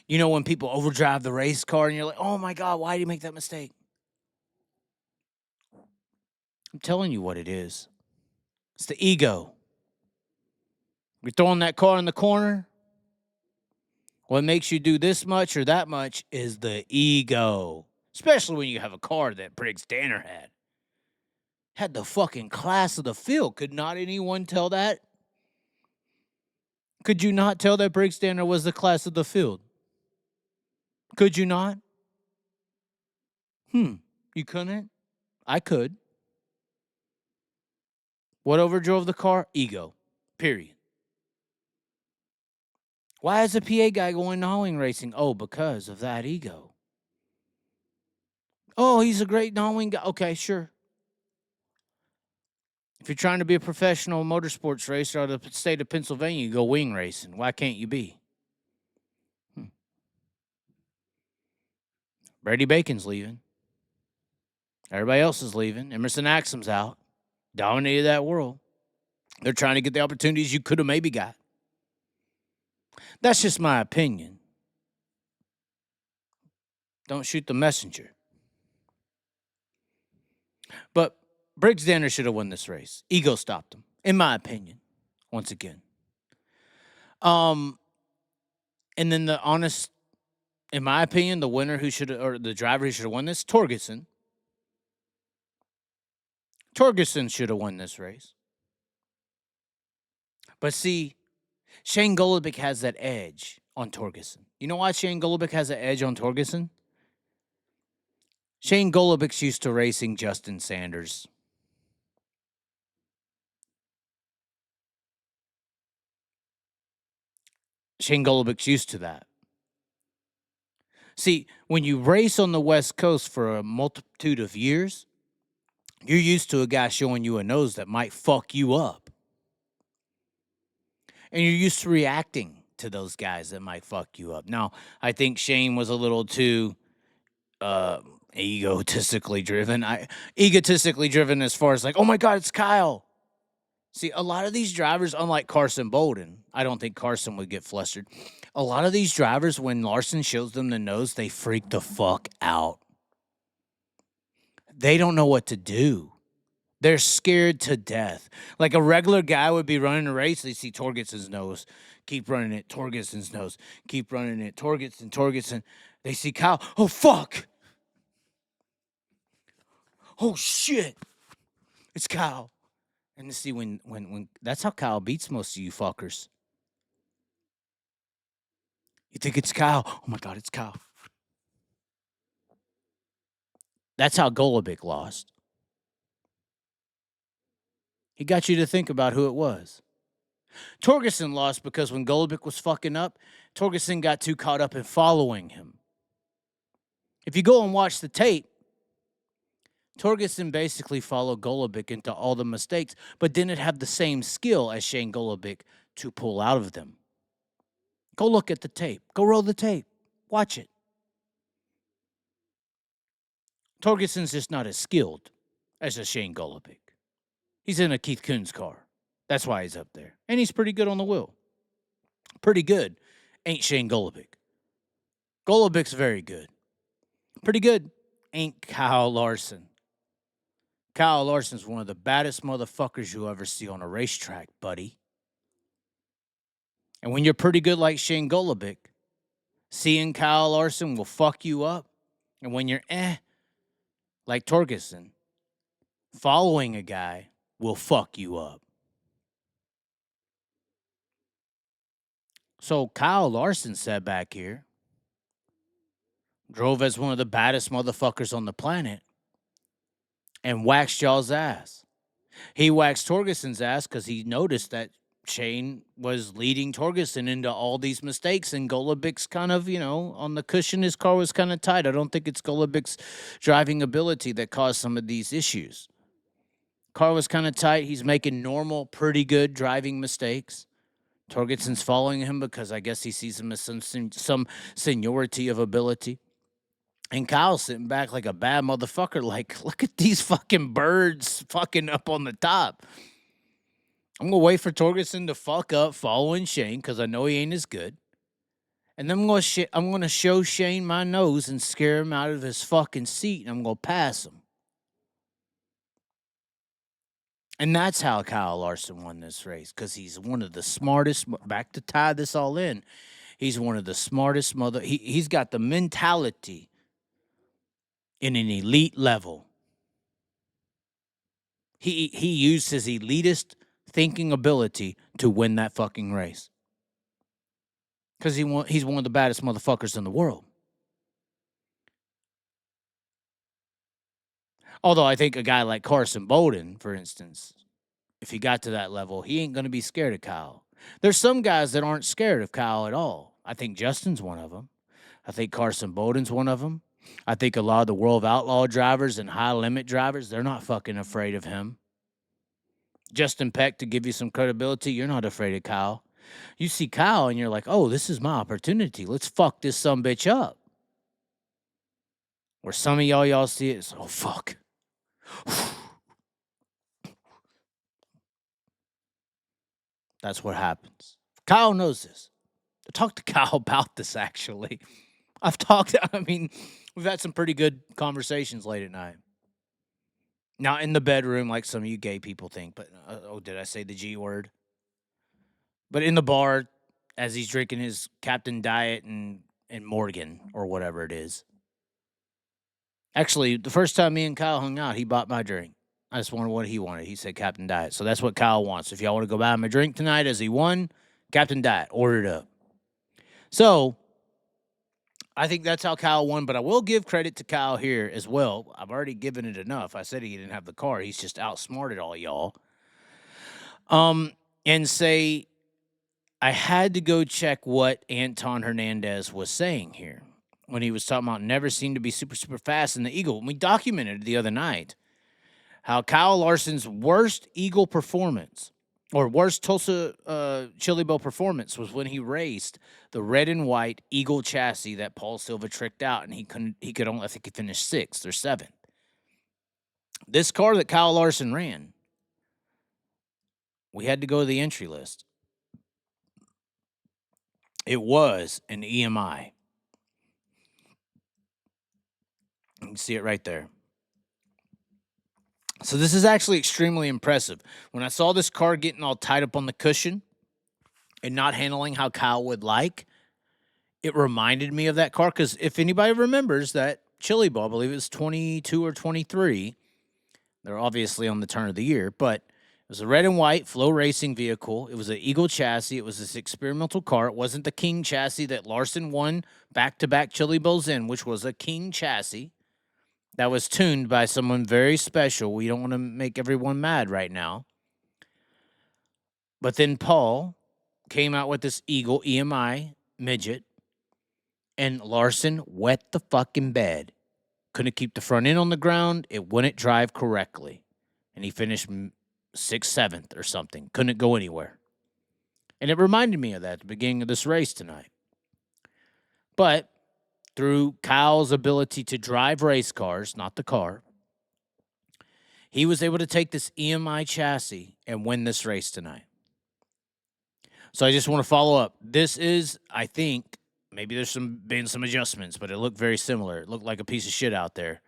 Speaker 1: You know when people overdrive the race car and you're like, oh my God, why did you make that mistake? I'm telling you what it is. It's the ego. You're throwing that car in the corner. What makes you do this much or that much is the ego. Especially when you have a car that Briggs Danner had. Had the fucking class of the field. Could not anyone tell that? Could you not tell that Briggs Danner was the class of the field? Could you not? You couldn't? I could. What overdrove the car? Ego. Period. Why is a PA guy going non-wing racing? Oh, because of that ego. Oh, he's a great non-wing guy. Okay, sure. If you're trying to be a professional motorsports racer out of the state of Pennsylvania, you go wing racing. Why can't you be? Brady Bacon's leaving. Everybody else is leaving. Emerson Axsom's out. Dominated that world. They're trying to get the opportunities you could have maybe got. That's just my opinion. Don't shoot the messenger. But Briggs Danner should have won this race. Ego stopped him, in my opinion, once again. And then the honest, in my opinion, the winner who should have, or the driver who should have won this, Torgerson. Torgerson should have won this race. But see, Shane Golobic has that edge on Torgerson. You know why Shane Golobic has an edge on Torgerson? Shane Golubic's used to racing Justin Sanders. Shane Golubic's used to that. See, when you race on the West Coast for a multitude of years, you're used to a guy showing you a nose that might fuck you up. And you're used to reacting to those guys that might fuck you up. Now, I think Shane was a little too egotistically driven. Egotistically driven as far as like, oh my God, it's Kyle. See, a lot of these drivers, unlike Carson Bowden, I don't think Carson would get flustered. A lot of these drivers, when Larson shows them the nose, they freak the fuck out. They don't know what to do. They're scared to death. Like a regular guy would be running a race, they see Torgerson's nose. Keep running it, Torgerson's nose. Keep running it, Torgerson. They see Kyle. Oh, fuck. Oh, shit. It's Kyle. And to see when that's how Kyle beats most of you fuckers. You think it's Kyle? Oh my God, it's Kyle. That's how Golobic lost. He got you to think about who it was. Torgerson lost because when Golobic was fucking up, Torgerson got too caught up in following him. If you go and watch the tape, Torgerson basically followed Golubic into all the mistakes, but didn't have the same skill as Shane Golubic to pull out of them. Go look at the tape. Go roll the tape. Watch it. Torgerson's just not as skilled as a Shane Golubic. He's in a Keith Kunz car. That's why he's up there. And he's pretty good on the wheel. Pretty good. Ain't Shane Golubic. Golubic's very good. Pretty good. Ain't Kyle Larson. Kyle Larson's one of the baddest motherfuckers you'll ever see on a racetrack, buddy. And when you're pretty good like Shane Golubic, seeing Kyle Larson will fuck you up. And when you're like Torgerson, following a guy will fuck you up. So Kyle Larson sat back here, drove as one of the baddest motherfuckers on the planet, and waxed y'all's ass. He waxed Torgerson's ass because he noticed that Shane was leading Torgerson into all these mistakes, and Golubic's kind of, on the cushion, his car was kind of tight. I don't think it's Golubic's driving ability that caused some of these issues. Car was kind of tight. He's making normal, pretty good driving mistakes. Torgerson's following him because I guess he sees him as some seniority of ability. And Kyle's sitting back like a bad motherfucker, like, look at these fucking birds fucking up on the top. I'm going to wait for Torgerson to fuck up following Shane because I know he ain't as good. And then I'm going to show Shane my nose and scare him out of his fucking seat, and I'm going to pass him. And that's how Kyle Larson won this race, because he's one of the smartest. Back to tie this all in, he's one of the smartest he's got the mentality in an elite level. He used his elitist thinking ability to win that fucking race. Because he's one of the baddest motherfuckers in the world. Although I think a guy like Carson Bowden, for instance, if he got to that level, he ain't going to be scared of Kyle. There's some guys that aren't scared of Kyle at all. I think Justin's one of them. I think Carson Bowden's one of them. I think a lot of the World of Outlaw drivers and high-limit drivers, they're not fucking afraid of him. Justin Peck, to give you some credibility, you're not afraid of Kyle. You see Kyle and you're like, oh, this is my opportunity. Let's fuck this sumbitch up. Or some of y'all see it as, oh, fuck. That's what happens. Kyle knows this. I talked to Kyle about this, actually. We've had some pretty good conversations late at night. Not in the bedroom like some of you gay people think, but, did I say the G word? But in the bar, as he's drinking his Captain Diet and Morgan, or whatever it is. Actually, the first time me and Kyle hung out, he bought my drink. I just wanted what he wanted. He said Captain Diet. So that's what Kyle wants. If y'all want to go buy him a drink tonight as he won, Captain Diet, order it up. So I think that's how Kyle won, but I will give credit to Kyle here as well. I've already given it enough. I said he didn't have the car. He's just outsmarted all y'all. And say I had to go check what Anton Hernandez was saying here when he was talking about never seemed to be super, super fast in the Eagle. And we documented the other night how Kyle Larson's worst Eagle performance or worst Tulsa Chili Bowl performance was when he raced the red and white Eagle chassis that Paul Silva tricked out, and he could only, I think he finished 6th or 7th. This car that Kyle Larson ran, we had to go to the entry list. It was an EMI. You can see it right there. So this is actually extremely impressive. When I saw this car getting all tied up on the cushion and not handling how Kyle would like, it reminded me of that car. Because if anybody remembers that Chili Bowl, I believe it was 22 or 23. They're obviously on the turn of the year, but it was a red and white Flow Racing vehicle. It was an Eagle chassis. It was this experimental car. It wasn't the King chassis that Larson won back-to-back Chili Bowls in, which was a King chassis that was tuned by someone very special. We don't want to make everyone mad right now. But then Paul came out with this Eagle EMI midget, and Larson wet the fucking bed. Couldn't keep the front end on the ground. It wouldn't drive correctly. And he finished 6th, 7th or something. Couldn't go anywhere. And it reminded me of that at the beginning of this race tonight. But through Kyle's ability to drive race cars, not the car, he was able to take this EMI chassis and win this race tonight. So I just want to follow up. This is, I think, maybe there's been some adjustments, but it looked very similar. It looked like a piece of shit out there.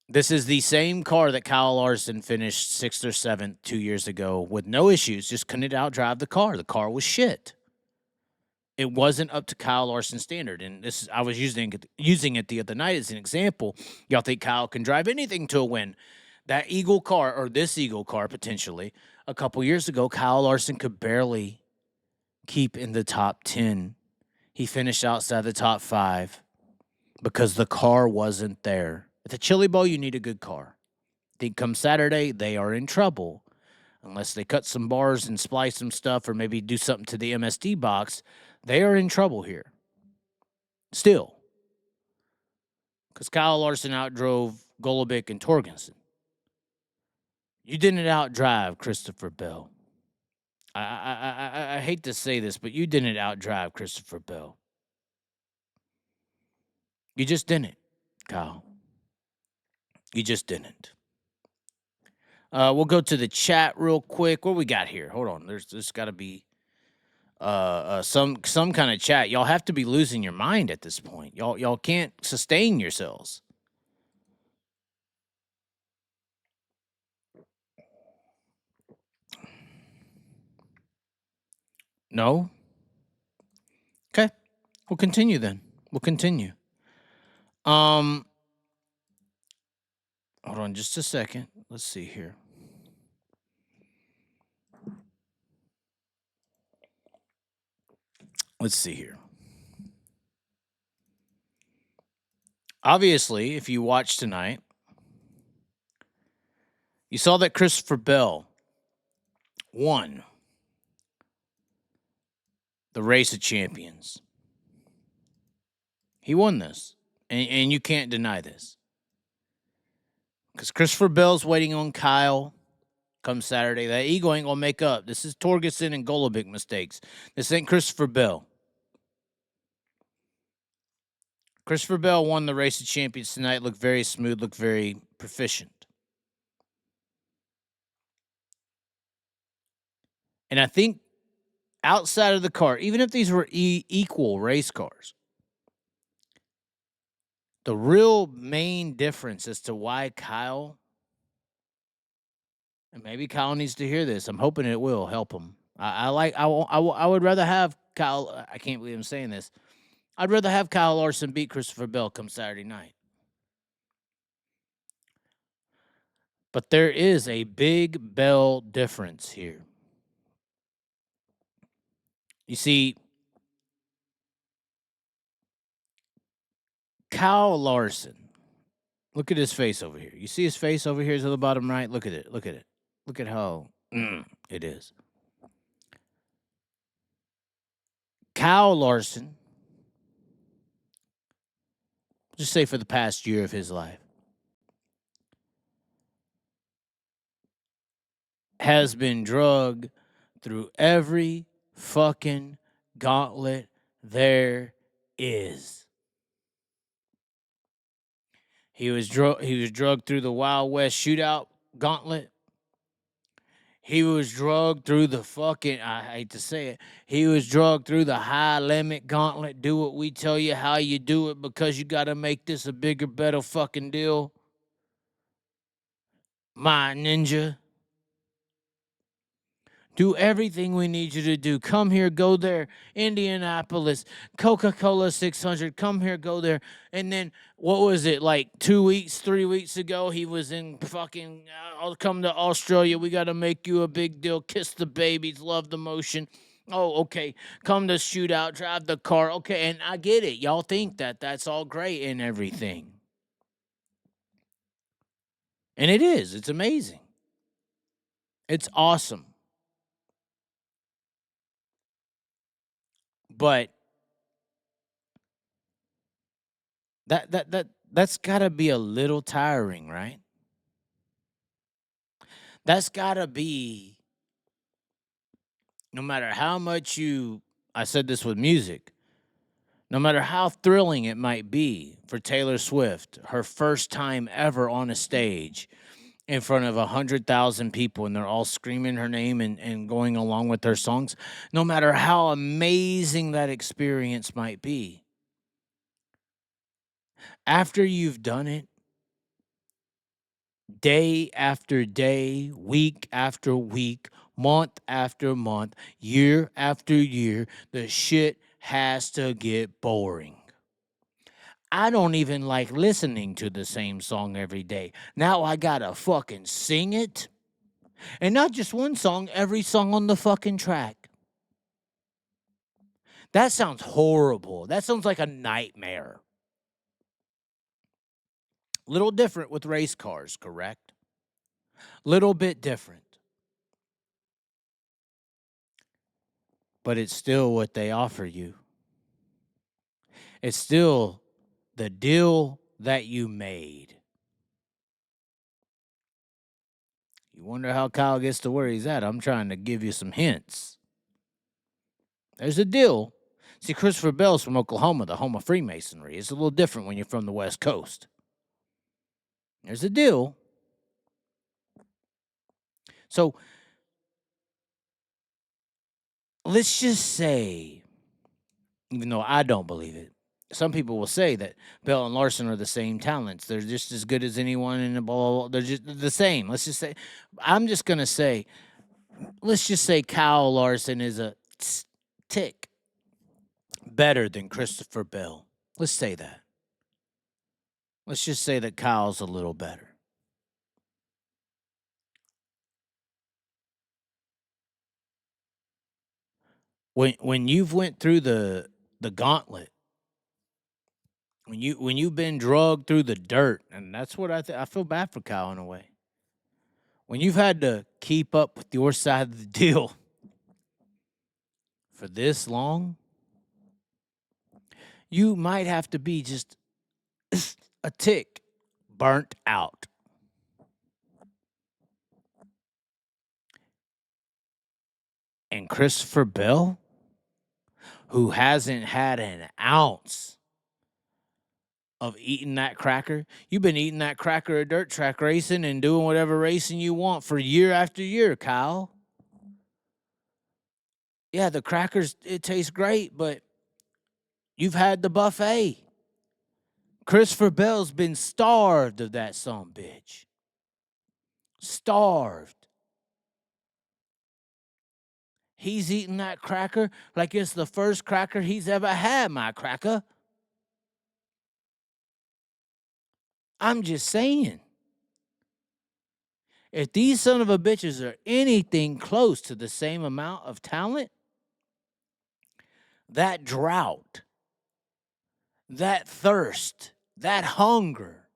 Speaker 1: This is the same car that Kyle Larson finished 6th or 7th 2 years ago with no issues, just couldn't outdrive the car. The car was shit. It wasn't up to Kyle Larson's standard. And I was using it the other night as an example. Y'all think Kyle can drive anything to a win. That Eagle car, or this Eagle car potentially, a couple years ago, Kyle Larson could barely keep in the top 10. He finished outside the top 5 because the car wasn't there. At the Chili Bowl, you need a good car. I think come Saturday, they are in trouble. Unless they cut some bars and splice some stuff or maybe do something to the MSD box, they are in trouble here. Still. Because Kyle Larson outdrove Golubic and Torgensen. You didn't outdrive Christopher Bell. I hate to say this, but you didn't outdrive Christopher Bell. You just didn't, Kyle. You just didn't. We'll go to the chat real quick. What we got here? Hold on. There's got to be some kind of chat. Y'all have to be losing your mind at this point. Y'all can't sustain yourselves. No? Okay. We'll continue then. We'll continue. Hold on just a second. Let's see here. Let's see here. Obviously, if you watched tonight, you saw that Christopher Bell won the Race of Champions. He won this, and you can't deny this. Because Christopher Bell's waiting on Kyle come Saturday. That Eagle ain't going to make up. This is Torgensen and Golubic mistakes. This ain't Christopher Bell. Christopher Bell won the Race of Champions tonight. Looked very smooth, looked very proficient. And I think outside of the car, even if these were equal race cars, the real main difference as to why Kyle, and maybe Kyle needs to hear this. I'm hoping it will help him. I would rather have Kyle. I can't believe I'm saying this. I'd rather have Kyle Larson beat Christopher Bell come Saturday night. But there is a big Bell difference here. You see, Kyle Larson, look at his face over here. You see his face over here to the bottom right? Look at it. Look at it. Look at how it is. Kyle Larson, just say for the past year of his life, has been drugged through every fucking gauntlet there is. He was drugged through the Wild West shootout gauntlet. He was drugged through the fucking, I hate to say it, he was drugged through the high limit gauntlet. Do what we tell you, how you do it, because you got to make this a bigger, better fucking deal. My ninja. Do everything we need you to do. Come here, go there. Indianapolis, Coca-Cola 600. Come here, go there. And then, what was it, like 2 weeks, 3 weeks ago? He was in fucking, I'll come to Australia. We got to make you a big deal. Kiss the babies. Love the motion. Oh, okay. Come to shootout. Drive the car. Okay, and I get it. Y'all think that that's all great and everything. And it is. It's amazing. It's awesome. But That's got to be a little tiring, right? That's got to be, no matter how much I said this with music, no matter how thrilling it might be for Taylor Swift, her first time ever on a stage in front of 100,000 people and they're all screaming her name and going along with her songs, no matter how amazing that experience might be, after you've done it day after day, week after week, month after month, year after year, the shit has to get boring. I don't even like listening to the same song every day. Now I gotta fucking sing it. And not just one song, every song on the fucking track. That sounds horrible. That sounds like a nightmare. Little different with race cars, correct? Little bit different. But it's still what they offer you. It's still the deal that you made. You wonder how Kyle gets to where he's at. I'm trying to give you some hints. There's a deal. See, Christopher Bell's from Oklahoma, the home of Freemasonry. It's a little different when you're from the West Coast. There's a deal. So let's just say, even though I don't believe it, some people will say that Bell and Larson are the same talents. They're just as good as anyone in the ball. They're just the same. Let's just say, I'm just going to say, let's just say Kyle Larson is a tick better than Christopher Bell. Let's say that. Let's just say that Kyle's a little better. When you've went through the gauntlet, when you've been drugged through the dirt, and that's what I feel bad for Kyle in a way. When you've had to keep up with your side of the deal for this long, you might have to be just a tick burnt out. And Christopher Bell, who hasn't had an ounce of eating that cracker, you've been eating that cracker at dirt track racing and doing whatever racing you want for year after year, Kyle. Yeah, the crackers, it tastes great, but you've had the buffet. Christopher Bell's been starved of that son bitch. Starved. He's eating that cracker like it's the first cracker he's ever had, my cracker. I'm just saying. If these son of a bitches are anything close to the same amount of talent, that drought, that thirst, that hunger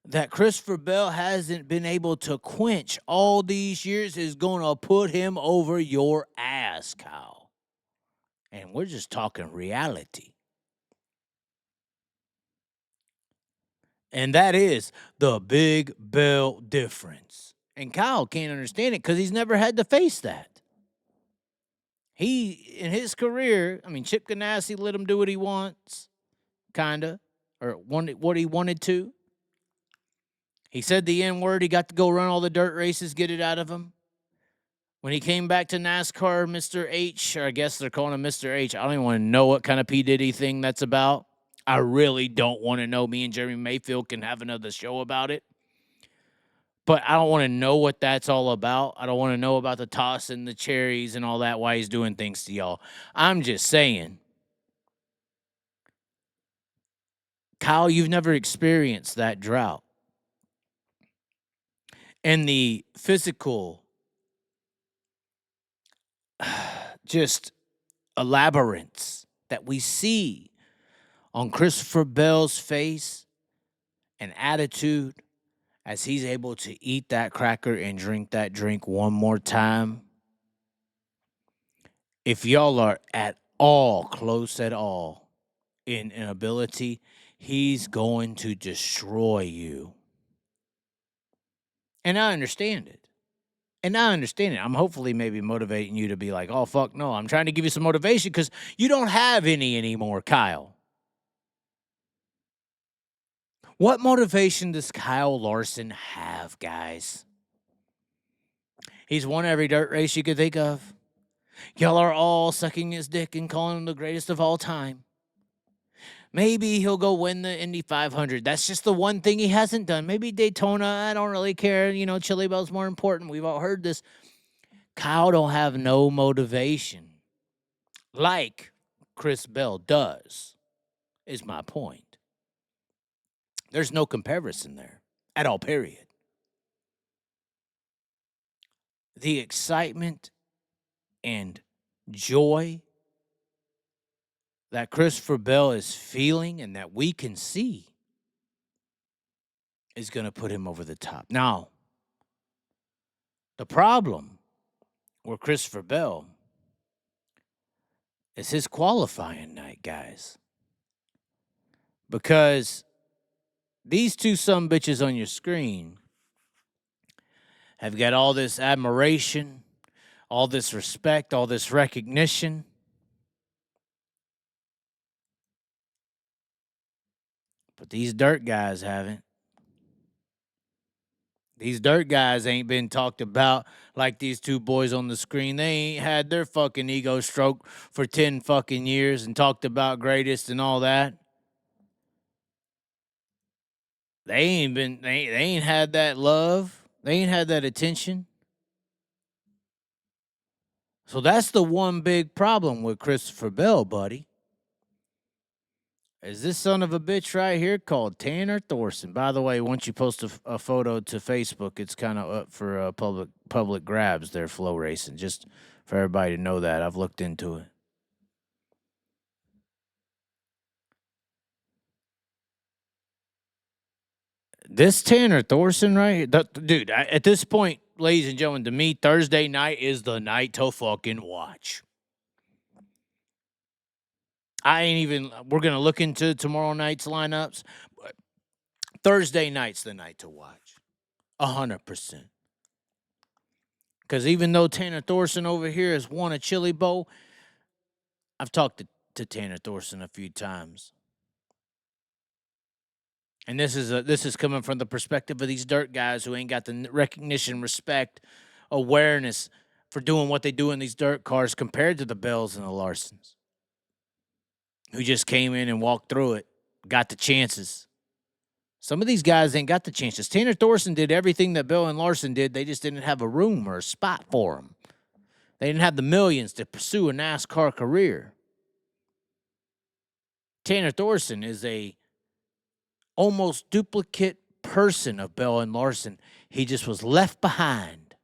Speaker 1: that Christopher Bell hasn't been able to quench all these years is going to put him over your ass, Kyle. And we're just talking reality. And that is the big Bell difference. And Kyle can't understand it because he's never had to face that. He, in his career, I mean, Chip Ganassi let him do what he wants, kind of, or what he wanted to. He said the N word. He got to go run all the dirt races, get it out of him. When he came back to NASCAR, Mr. H, or I guess they're calling him Mr. H, I don't even want to know what kind of P. Diddy thing that's about. I really don't want to know. Me and Jeremy Mayfield can have another show about it. But I don't want to know what that's all about. I don't want to know about the toss and the cherries and all that, why he's doing things to y'all. I'm just saying, Kyle, you've never experienced that drought. And the physical, just elaborates that we see on Christopher Bell's face and attitude as he's able to eat that cracker and drink that drink one more time. If y'all are at all close at all in an ability, He's going to destroy you. And I understand it. I'm hopefully maybe motivating you to be like, oh, fuck no. I'm trying to give you some motivation because you don't have any anymore, Kyle. What motivation does Kyle Larson have, guys? He's won every dirt race you could think of. Y'all are all sucking his dick and calling him the greatest of all time. Maybe he'll go win the Indy 500. That's just the one thing he hasn't done. Maybe Daytona. I don't really care. You know, Chili Bell's more important. We've all heard this. Kyle don't have no motivation like Chris Bell does, is my point. There's no comparison there at all, period. The excitement and joy that Christopher Bell is feeling and that we can see is going to put him over the top. Now, the problem with Christopher Bell is his qualifying night, guys. Because these two sumbitches on your screen have got all this admiration, all this respect, all this recognition. But these dirt guys haven't. These dirt guys ain't been talked about like these two boys on the screen. They ain't had their fucking ego stroke for 10 fucking years and talked about greatest and all that. They ain't had that love. They ain't had that attention. So that's the one big problem with Christopher Bell, buddy. Is this son of a bitch right here called Tanner Thorson. By the way, once you post a photo to Facebook, it's kind of up for public grabs there, Flow Racing. Just for everybody to know that. I've looked into it. This Tanner Thorson right here, dude, at this point, ladies and gentlemen, to me, Thursday night is the night to fucking watch. We're going to look into tomorrow night's lineups. But Thursday night's the night to watch. 100%. Because even though Tanner Thorson over here has won a Chili Bowl, I've talked to Tanner Thorson a few times. And this is coming from the perspective of these dirt guys who ain't got the recognition, respect, awareness for doing what they do in these dirt cars compared to the Bells and the Larsons, who just came in and walked through it, got the chances. Some of these guys ain't got the chances. Tanner Thorson did everything that Bell and Larson did. They just didn't have a room or a spot for them. They didn't have the millions to pursue a NASCAR career. Tanner Thorson is a almost duplicate person of Bell and Larson. He just was left behind.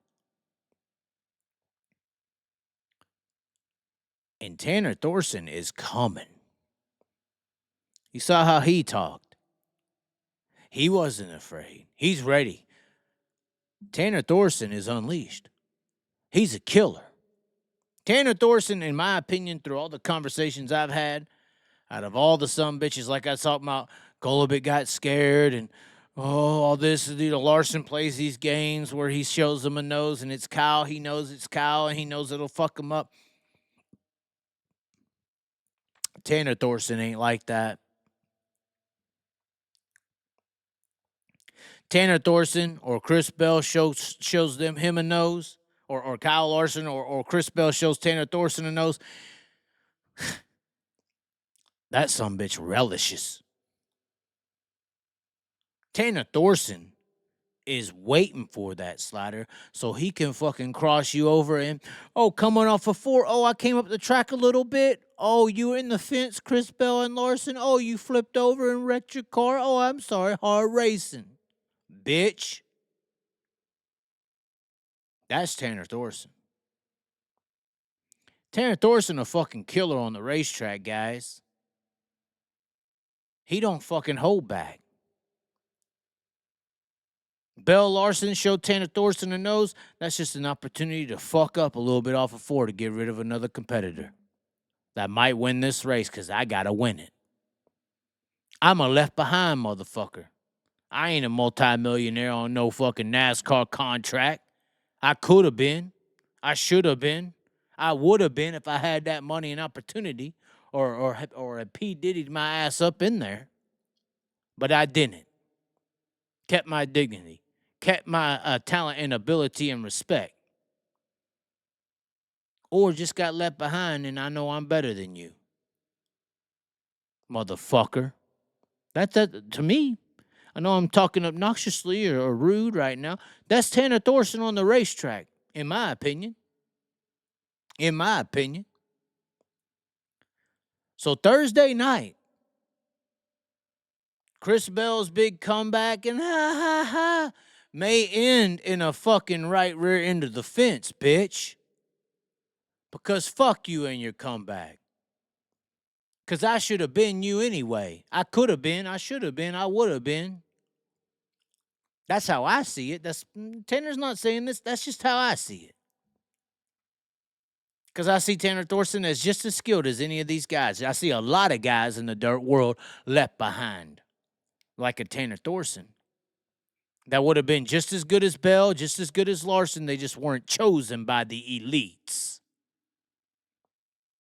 Speaker 1: And Tanner Thorson is coming. You saw how he talked. He wasn't afraid. He's ready. Tanner Thorson is unleashed. He's a killer. Tanner Thorson, in my opinion, through all the conversations I've had, out of all the sumbitches, like I was talking about, Golubic got scared and, all this, Larson plays these games where he shows them a nose and it's Kyle. He knows it's Kyle and he knows it'll fuck him up. Tanner Thorson ain't like that. Tanner Thorson or Chris Bell shows him a nose, or Kyle Larson or Chris Bell shows Tanner Thorson a nose. That sumbitch relishes. Tanner Thorson is waiting for that slider so he can fucking cross you over and, coming off a 4. Oh, I came up the track a little bit. Oh, you were in the fence, Chris Bell and Larson. Oh, you flipped over and wrecked your car. Oh, I'm sorry. Hard racing. Bitch. That's Tanner Thorson. Tanner Thorson a fucking killer on the racetrack, guys. He don't fucking hold back. Bell Larson showed Tanner Thorson a nose. That's just an opportunity to fuck up a little bit off of 4 to get rid of another competitor that might win this race because I got to win it. I'm a left behind motherfucker. I ain't a multimillionaire on no fucking NASCAR contract. I could have been. I should have been. I would have been if I had that money and opportunity, or a P Diddy'd my ass up in there. But I didn't. Kept my dignity. Kept my talent and ability and respect. Or just got left behind and I know I'm better than you. Motherfucker. That's that to me. I know I'm talking obnoxiously or rude right now. That's Tanner Thorson on the racetrack, in my opinion. In my opinion. So Thursday night, Chris Bell's big comeback and may end in a fucking right rear end of the fence, bitch. Because fuck you and your comeback. Because I should have been you anyway. I could have been. I should have been. I would have been. That's how I see it. Tanner's not saying this. That's just how I see it. Because I see Tanner Thorson as just as skilled as any of these guys. I see a lot of guys in the dirt world left behind, like a Tanner Thorson. That would have been just as good as Bell, just as good as Larson. They just weren't chosen by the elites.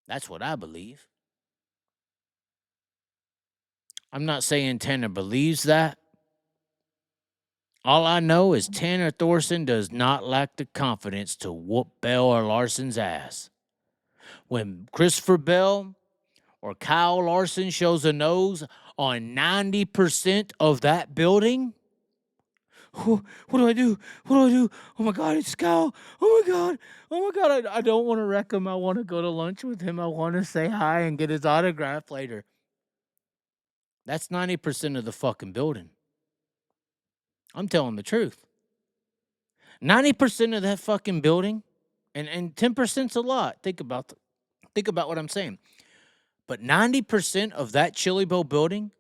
Speaker 1: That's what I believe. I'm not saying Tanner believes that. All I know is Tanner Thorson does not lack the confidence to whoop Bell or Larson's ass. When Christopher Bell or Kyle Larson shows a nose on 90% of that building, what do I do? What do I do? Oh my God, it's Kyle. Oh my God. Oh my God. I don't want to wreck him. I want to go to lunch with him. I want to say hi and get his autograph later. That's 90% of the fucking building. I'm telling the truth. 90% of that fucking building, and 10%'s a lot. Think about what I'm saying. But 90% of that Chili Bowl building,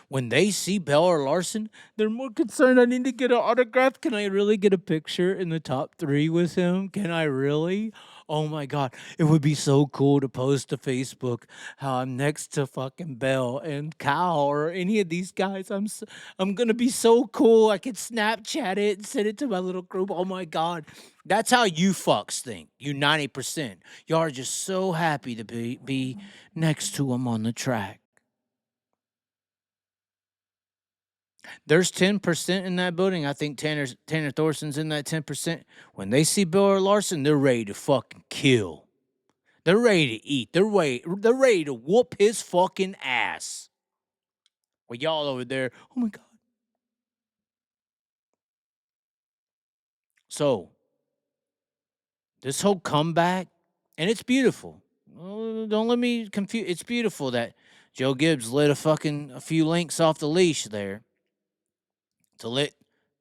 Speaker 1: when they see Bell or Larson, they're more concerned. I need to get an autograph. Can I really get a picture in the top 3 with him? Can I really? Oh my God. It would be so cool to post to Facebook how I'm next to fucking Bell and Kyle or any of these guys. I'm going to be so cool. I could Snapchat it and send it to my little group. Oh my God. That's how you fucks think. You 90%. Y'all are just so happy to be next to him on the track. There's 10% in that building. I think Tanner Thorson's in that 10%. When they see Bill or Larson, they're ready to fucking kill. They're ready to eat. They're ready to whoop his fucking ass. Well, y'all over there, oh my God. So, this whole comeback, and it's beautiful. Don't let me confuse. It's beautiful that Joe Gibbs lit a few links off the leash there to let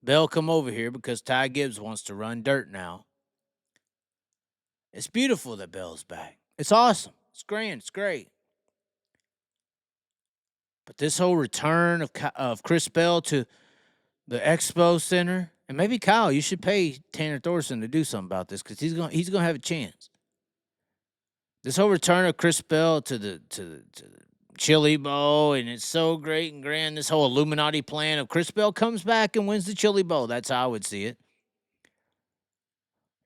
Speaker 1: Bell come over here because Ty Gibbs wants to run dirt now. It's beautiful that Bell's back. It's awesome. It's grand. It's great. But this whole return of Chris Bell to the Expo Center, and maybe Kyle, you should pay Tanner Thorson to do something about this because he's gonna have a chance. This whole return of Chris Bell to the Chili Bowl, and it's so great and grand. This whole Illuminati plan of Chris Bell comes back and wins the Chili Bowl. That's how I would see it.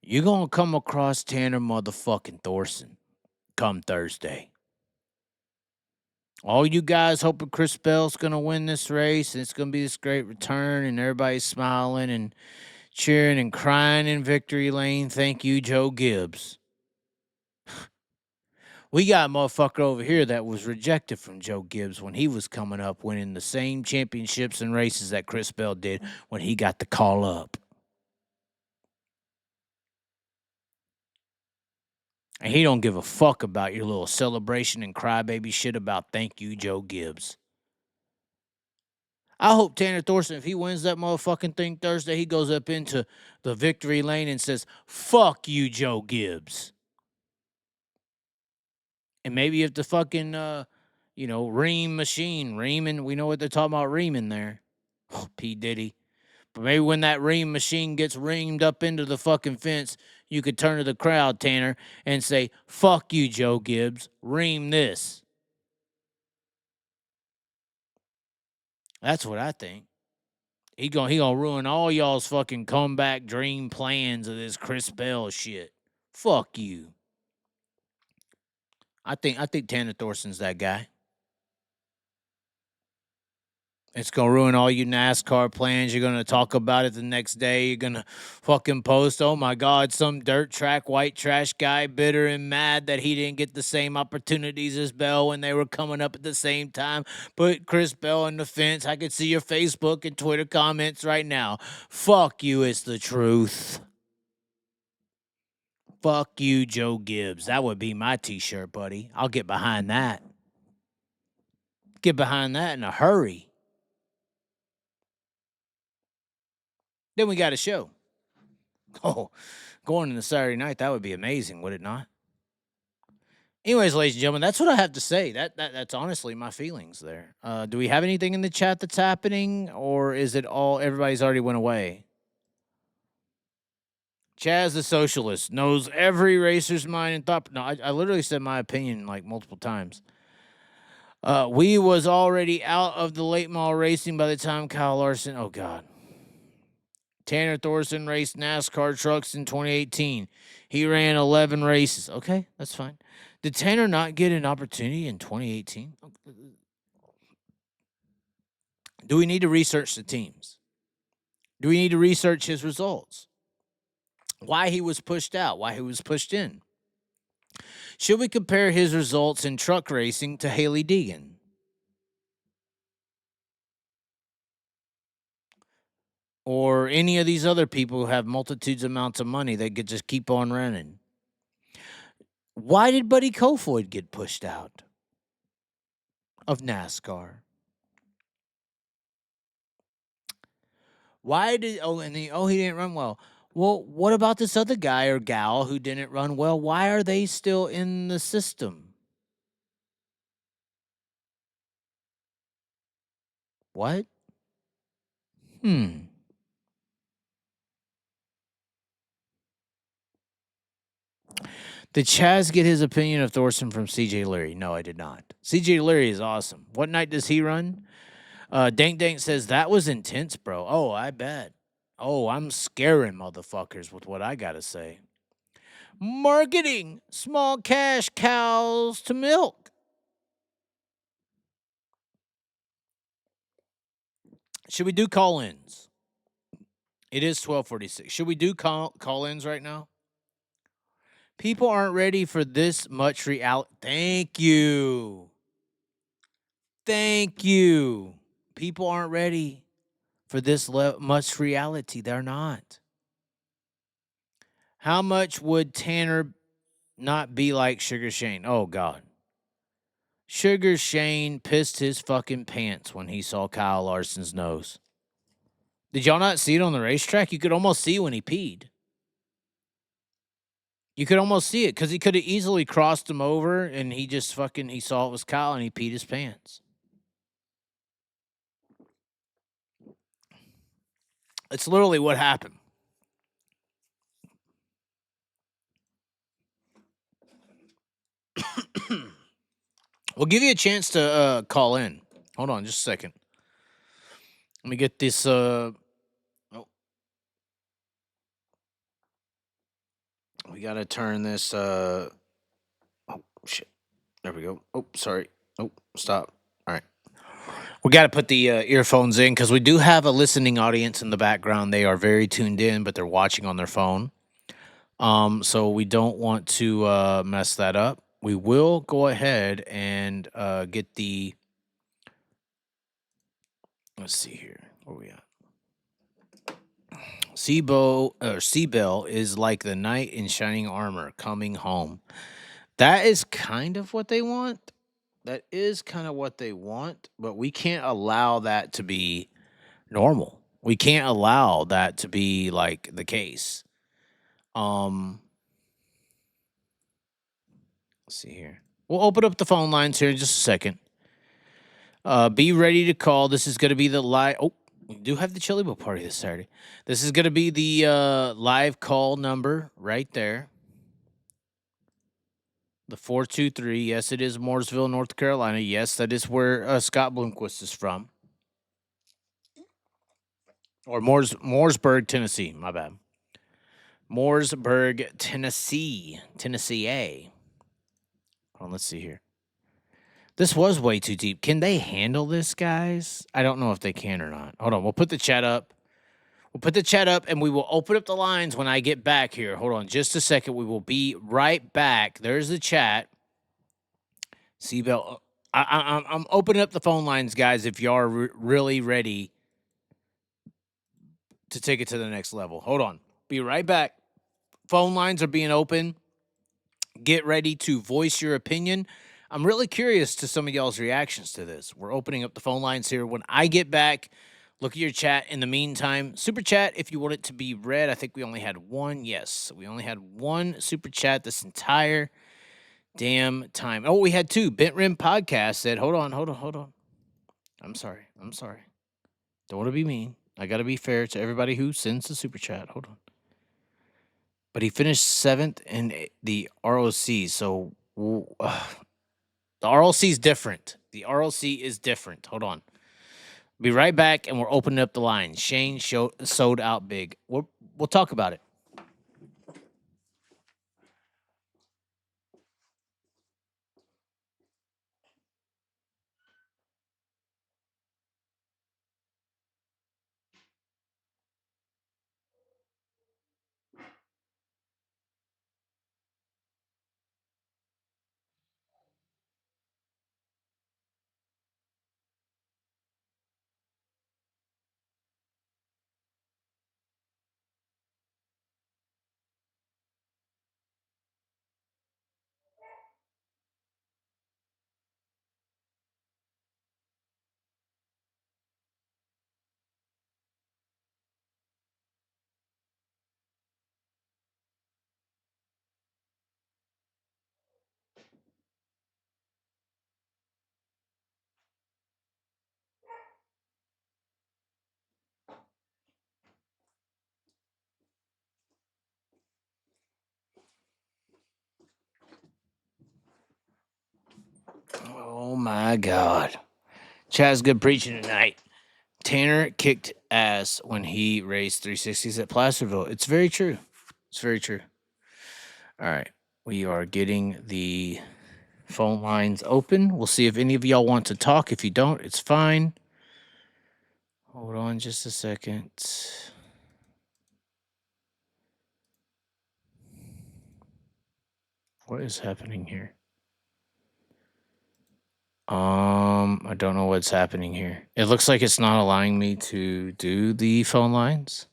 Speaker 1: You're gonna come across Tanner motherfucking Thorson come Thursday. All you guys hoping Chris Bell's going to win this race, and it's going to be this great return, and everybody's smiling and cheering and crying in victory lane. Thank you, Joe Gibbs. We got a motherfucker over here that was rejected from Joe Gibbs when he was coming up, winning the same championships and races that Chris Bell did when he got the call up. And he don't give a fuck about your little celebration and crybaby shit about thank you, Joe Gibbs. I hope Tanner Thorson, if he wins that motherfucking thing Thursday, he goes up into the victory lane and says, fuck you, Joe Gibbs. And maybe if the fucking, ream machine, reaming, we know what they're talking about reaming there. P. Diddy. But maybe when that ream machine gets reamed up into the fucking fence, you could turn to the crowd, Tanner, and say, fuck you, Joe Gibbs. Ream this. That's what I think. He gonna ruin all y'all's fucking comeback dream plans of this Chris Bell shit. Fuck you. I think Tanner Thorson's that guy. It's gonna ruin all your NASCAR plans. You're gonna talk about it the next day. You're gonna fucking post, oh my God, some dirt track white trash guy bitter and mad that he didn't get the same opportunities as Bell when they were coming up at the same time. Put Chris Bell on the fence. I could see your Facebook and Twitter comments right now. Fuck you, it's the truth. Fuck you, Joe Gibbs. That would be my t-shirt, buddy. I'll get behind that. Get behind that in a hurry. Then we got a show. Oh, going into Saturday night, that would be amazing, would it not? Anyways, ladies and gentlemen, that's what I have to say. That's honestly my feelings there. Do we have anything in the chat that's happening, or is it all everybody's already went away? Chaz the socialist knows every racer's mind and thought. No, I literally said my opinion like multiple times. We was already out of the late model racing by the time Kyle Larson. Oh God. Tanner Thorson raced NASCAR trucks in 2018. He ran 11 races. Okay, that's fine. Did Tanner not get an opportunity in 2018? Do we need to research the teams? Do we need to research his results? Why he was pushed out? Why he was pushed in? Should we compare his results in truck racing to Haley Deegan? Or any of these other people who have multitudes of amounts of money that could just keep on running? Why did Buddy Kofoid get pushed out of NASCAR? Why did he didn't run well? Well, what about this other guy or gal who didn't run well? Why are they still in the system? What? Did Chaz get his opinion of Thorson from CJ Leary? No, I did not. CJ Leary is awesome. What night does he run? Dank Dank says that was intense, bro. Oh, I bet. Oh, I'm scaring motherfuckers with what I gotta say. Marketing, small cash cows to milk. Should we do call-ins? It is 12:46. Should we do call-ins right now? People aren't ready for this much reality. Thank you. Thank you. People aren't ready for this much reality. They're not. How much would Tanner not be like Sugar Shane? Oh, God. Sugar Shane pissed his fucking pants when he saw Kyle Larson's nose. Did y'all not see it on the racetrack? You could almost see when he peed. You could almost see it because he could have easily crossed him over and he just fucking, he saw it was Kyle and he peed his pants. It's literally what happened. We'll give you a chance to call in. Hold on just a second. Let me get this. We got to turn this. Oh, shit. There we go. Oh, sorry. Oh, stop. All right. We got to put the earphones in because we do have a listening audience in the background. They are very tuned in, but they're watching on their phone. So we don't want to mess that up. We will go ahead and get the. Let's see here. Where we at? Seabell is like the knight in shining armor coming home. That is kind of what they want. That is kind of what they want, but we can't allow that to be normal. We can't allow that to be like the case. Let's see here. We'll open up the phone lines here in just a second. Be ready to call. This is going to be the live. Oh, we do have the Chili Bowl party this Saturday. This is going to be the live call number right there. The 423. Yes, it is Mooresville, North Carolina. Yes, that is where Scott Bloomquist is from. Or Mooresburg, Tennessee. My bad. Mooresburg, Tennessee. Tennessee A. Hold on, let's see here. This was way too deep. Can they handle this, guys? I don't know if they can or not. Hold on. We'll put the chat up. We'll put the chat up and we will open up the lines when I get back here. Hold on just a second. We will be right back. There's the chat. Seabell. I'm opening up the phone lines, guys, if you are really ready to take it to the next level. Hold on. Be right back. Phone lines are being open. Get ready to voice your opinion. I'm really curious to some of y'all's reactions to this. We're opening up the phone lines here. When I get back, look at your chat. In the meantime, super chat, if you want it to be read. I think we only had one. Yes, we only had one super chat this entire damn time. Oh, we had two. Bent Rim Podcast said, hold on. I'm sorry. Don't want to be mean. I got to be fair to everybody who sends the super chat. Hold on. But he finished 7th in the ROC. So the ROC is different. The ROC is different. Hold on. Be right back, and we're opening up the line. Shane sold out big. We'll talk about it. Oh, my God. Chaz, good preaching tonight. Tanner kicked ass when he raced 360s at Placerville. It's very true. It's very true. All right. We are getting the phone lines open. We'll see if any of y'all want to talk. If you don't, it's fine. Hold on just a second. What is happening here? I don't know what's happening here. It looks like it's not allowing me to do the phone lines.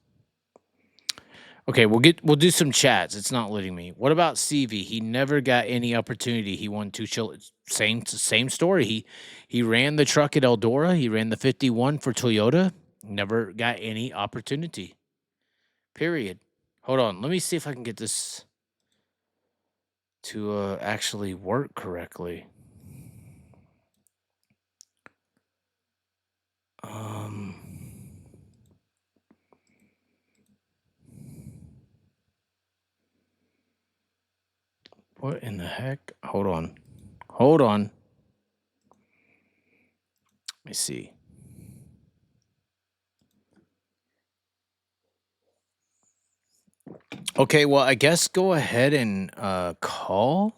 Speaker 1: Okay, we'll do some chats. It's not letting me. What about CV? He never got any opportunity. He won 2 same story. He ran the truck at Eldora. He ran the 51 for Toyota. Never got any opportunity. Period. Hold on. Let me see if I can get this to actually work correctly. What in the heck? Hold on. Let me see. Okay, well, I guess go ahead and call.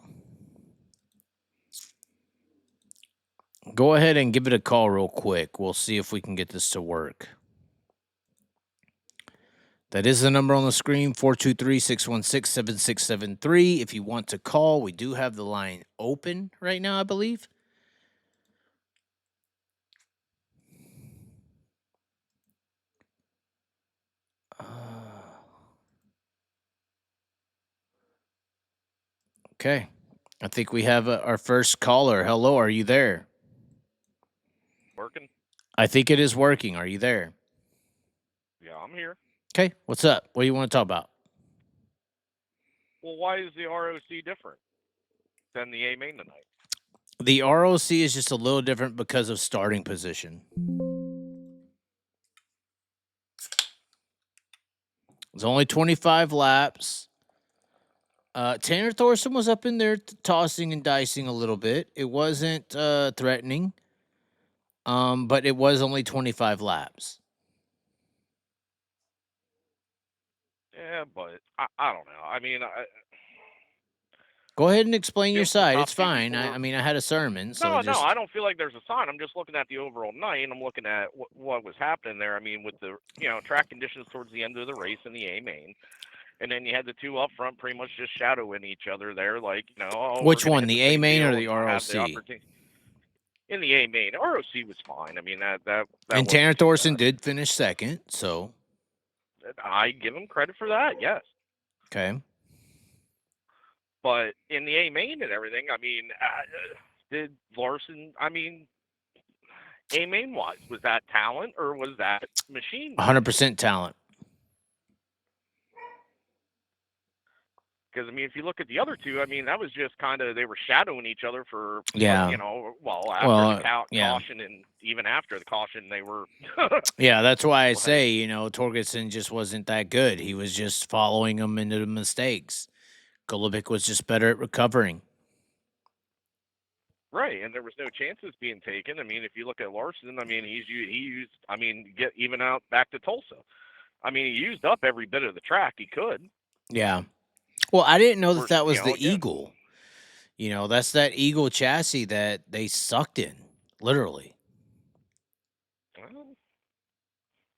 Speaker 1: Go ahead and give it a call real quick. We'll see if we can get this to work. That is the number on the screen, 423-616-7673. If you want to call, we do have the line open right now, I believe. Okay. I think we have our first caller. Hello, are you there?
Speaker 2: Working?
Speaker 1: I think it is working. Are you there?
Speaker 2: Yeah, I'm here.
Speaker 1: Okay. What's up? What do you want to talk about?
Speaker 2: Well, why is the ROC different than the A main tonight?
Speaker 1: The ROC is just a little different because of starting position. It's only 25 laps. Tanner Thorson was up in there tossing and dicing a little bit. It wasn't threatening, but it was only 25 laps.
Speaker 2: Yeah, but I don't know. I mean,
Speaker 1: Go ahead and explain your
Speaker 2: feels the
Speaker 1: side.
Speaker 2: top
Speaker 1: It's
Speaker 2: two
Speaker 1: fine.
Speaker 2: people
Speaker 1: I mean, I had a sermon, so
Speaker 2: No,
Speaker 1: just
Speaker 2: I don't feel like there's a sign. I'm just looking at the overall night, and I'm looking at what was happening there. I mean, with the track conditions towards the end of the race in the A main, and then you had the two up front pretty much just shadowing each other there, like oh, we're
Speaker 1: which
Speaker 2: going to
Speaker 1: one,
Speaker 2: hit
Speaker 1: the
Speaker 2: the
Speaker 1: A
Speaker 2: same
Speaker 1: main or
Speaker 2: deal
Speaker 1: the
Speaker 2: and have the
Speaker 1: ROC?
Speaker 2: opportunity in the A main. ROC was fine. I mean that
Speaker 1: And
Speaker 2: wasn't
Speaker 1: Tanner
Speaker 2: too
Speaker 1: Thorson
Speaker 2: bad.
Speaker 1: did finish second, so
Speaker 2: I give him credit for that. Yes.
Speaker 1: okay.
Speaker 2: But in the A main and everything, I mean, did Larson? I mean, A main was that talent or was that machine?
Speaker 1: 100% talent.
Speaker 2: Because I mean, if you look at the other two, I mean, that was just kind of they were shadowing each other for
Speaker 1: Yeah.
Speaker 2: after the caution and even after the caution, they were.
Speaker 1: Yeah, that's why I say Torgerson just wasn't that good. He was just following him into the mistakes. Golubic was just better at recovering.
Speaker 2: Right, and there was no chances being taken. I mean, if you look at Larson, I mean, he used. I mean, get even out back to Tulsa. I mean, he used up every bit of the track he could.
Speaker 1: Yeah. Well, I didn't know that was the
Speaker 2: again,
Speaker 1: Eagle. That's that Eagle chassis that they sucked in, literally.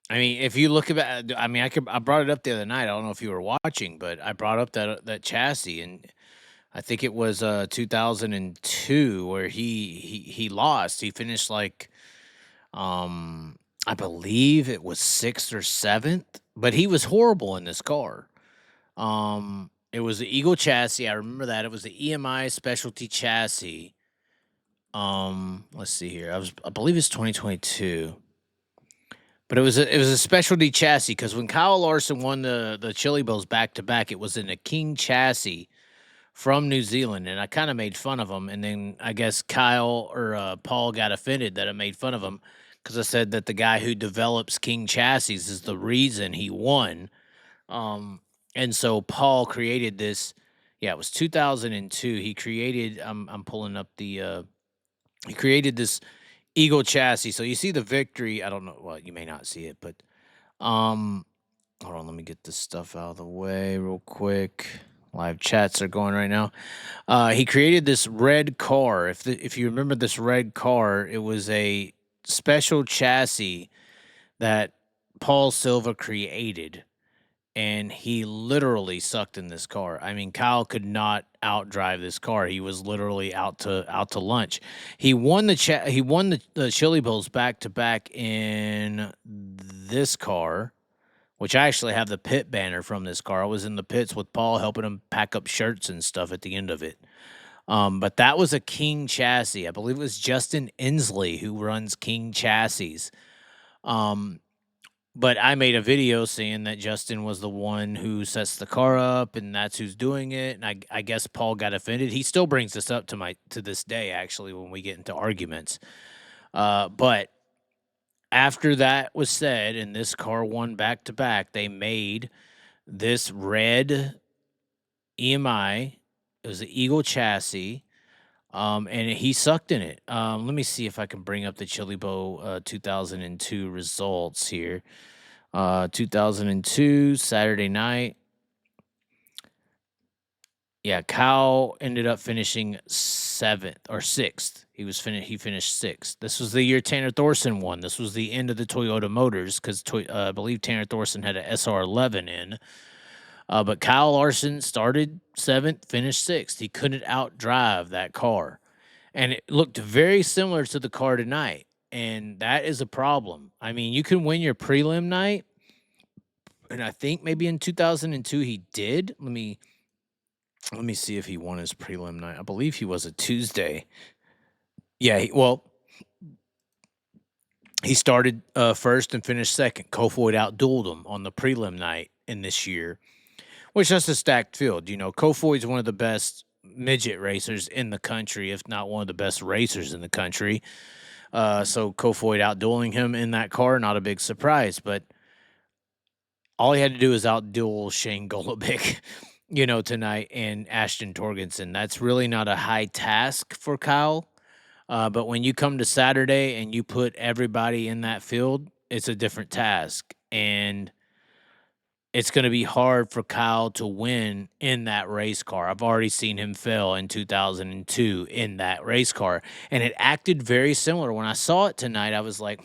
Speaker 1: I mean, if you look at, I mean, I brought it up the other night. I don't know if you were watching, but I brought up that chassis, and I think it was 2002 where he lost. He finished like, I believe it was 6th or 7th, but he was horrible in this car. It was the Eagle chassis. I remember that. It was the EMI specialty chassis. Let's see here. I believe it's 2022. But it was a specialty chassis because when Kyle Larson won the Chili Bills back to back, it was in a King chassis from New Zealand, and I kind of made fun of him. And then I guess Kyle or Paul got offended that I made fun of him because I said that the guy who develops King chassis is the reason he won. And so Paul created this. Yeah, it was 2002. He created. I'm pulling up the. He created this Eagle chassis. So you see the victory. I don't know. Well, you may not see it, but hold on. Let me get this stuff out of the way real quick. Live chats are going right now. He created this red car. If you remember this red car, it was a special chassis that Paul Silva created, and he literally sucked in this car. I mean, Kyle could not outdrive this car. He was literally out to lunch. He won the Chili Bills back to back in this car, which I actually have the pit banner from this car. I was in the pits with Paul helping him pack up shirts and stuff at the end of it. But that was a King chassis. I believe it was Justin Inslee who runs King chassis. But I made a video saying that Justin was the one who sets the car up and that's who's doing it. And I guess Paul got offended. He still brings this up to this day, actually, when we get into arguments. But after that was said and this car won back to back, they made this red EMI. It was the Eagle chassis. And he sucked in it. Let me see if I can bring up the Chili Bowl 2002 results here. 2002 Saturday night. Yeah, Kyle ended up finishing 7th or 6th. He finished 6th. This was the year Tanner Thorson won. This was the end of the Toyota Motors because I believe Tanner Thorson had a SR11 in. But Kyle Larson started 7th, finished 6th. He couldn't outdrive that car. And it looked very similar to the car tonight. And that is a problem. I mean, you can win your prelim night. And I think maybe in 2002 he did. Let me see if he won his prelim night. I believe he was a Tuesday. Yeah, he started first and finished second. Kofoid outdueled him on the prelim night in this year, which that's a stacked field. Kofoid's one of the best midget racers in the country, if not one of the best racers in the country. So Kofoid outdueling him in that car, not a big surprise, but all he had to do is outduel Shane Golubic, tonight, and Ashton Torgensen. That's really not a high task for Kyle. But when you come to Saturday and you put everybody in that field, it's a different task. And it's going to be hard for Kyle to win in that race car. I've already seen him fail in 2002 in that race car, and it acted very similar. When I saw it tonight, I was like,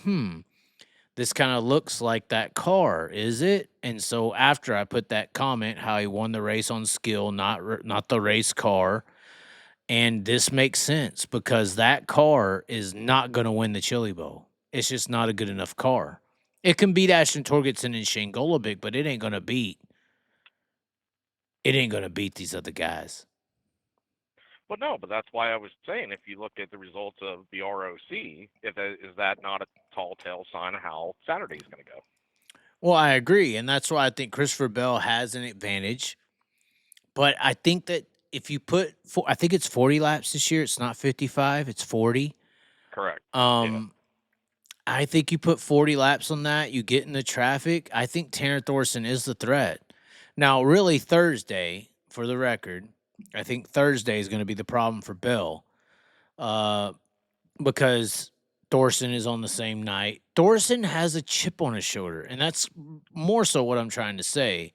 Speaker 1: this kind of looks like that car, is it? And so after I put that comment, how he won the race on skill, not the race car, and this makes sense because that car is not going to win the Chili Bowl. It's just not a good enough car. It can beat Ashton Torgerson and Shane Golobic, but it ain't going to beat these other guys.
Speaker 2: But no, but that's why I was saying if you look at the results of the ROC, is that not a tall tale sign of how Saturday's going to go?
Speaker 1: Well, I agree, and that's why I think Christopher Bell has an advantage. But I think that if you put, I think it's 40 laps this year. It's not 55. It's 40.
Speaker 2: Correct.
Speaker 1: I think you put 40 laps on that. You get in the traffic. I think Tanner Thorson is the threat. Now, really, Thursday, for the record, I think Thursday is going to be the problem for Bell because Thorson is on the same night. Thorson has a chip on his shoulder, and that's more so what I'm trying to say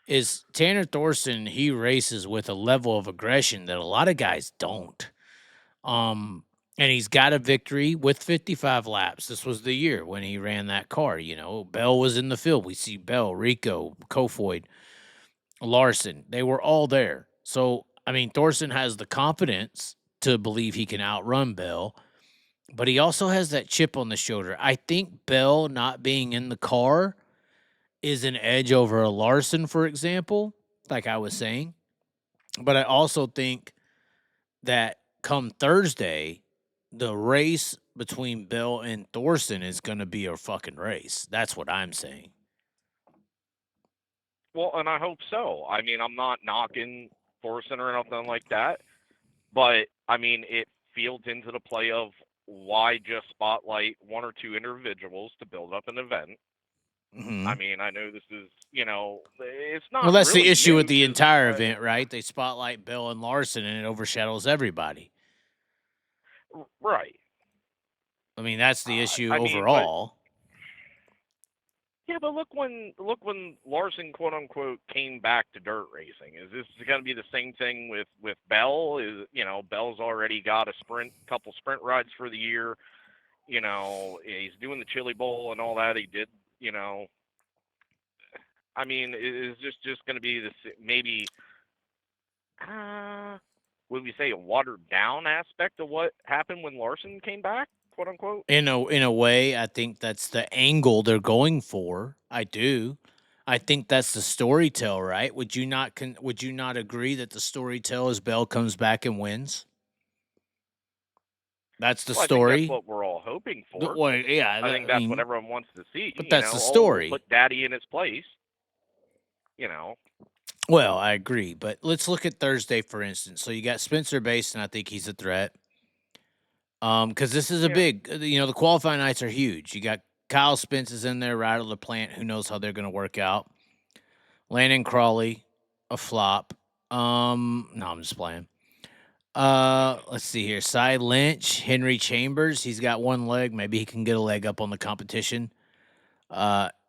Speaker 1: is Tanner Thorson, he races with a level of aggression that a lot of guys don't. And he's got a victory with 55 laps. This was the year when he ran that car. You know, Bell was in the field. We see Bell, Rico, Kofoid, Larson. They were all there. So, I mean, Thorson has the confidence to believe he can outrun Bell, but he also has that chip on the shoulder. I think Bell not being in the car is an edge over a Larson, for example, like I was saying. But I also think that come Thursday, the race between Bell and Thorson is going to be a fucking race. That's what I'm saying.
Speaker 2: Well, and I hope so. I mean, I'm not knocking Thorson or nothing like that, but I mean, it fields into the play of why just spotlight one or two individuals to build up an event.
Speaker 1: Mm-hmm.
Speaker 2: I mean, I know this is, it's not.
Speaker 1: Well, that's
Speaker 2: really
Speaker 1: the issue
Speaker 2: new
Speaker 1: with the
Speaker 2: 'cause,
Speaker 1: entire event, right? They spotlight Bell and Larson, and it overshadows everybody.
Speaker 2: Right.
Speaker 1: I mean, that's the issue
Speaker 2: I mean, but
Speaker 1: overall.
Speaker 2: yeah, but look when Larson quote unquote came back to dirt racing. Is this going to be the same thing with Bell? Is Bell's already got a couple sprint rides for the year. He's doing the Chili Bowl and all that. He did. I mean, is this just going to be this maybe? Would we say a watered down aspect of what happened when Larson came back, quote unquote?
Speaker 1: In a way, I think that's the angle they're going for. I do. I think that's the story tell, right? Would you not agree that the story tell is Bell comes back and wins? That's the
Speaker 2: Well, I think
Speaker 1: story.
Speaker 2: that's what we're all hoping for.
Speaker 1: Well, yeah,
Speaker 2: I think that's what everyone wants to see.
Speaker 1: But that's the story.
Speaker 2: Put Daddy in his place.
Speaker 1: Well, I agree, but let's look at Thursday, for instance. So you got Spencer Basin. I think he's a threat. Because this is a big, the qualifying nights are huge. You got Kyle Spence is in there, right out of the plant. Who knows how they're going to work out? Landon Crawley, a flop. No, I'm just playing. Let's see here. Cy Lynch, Henry Chambers. He's got one leg. Maybe he can get a leg up on the competition.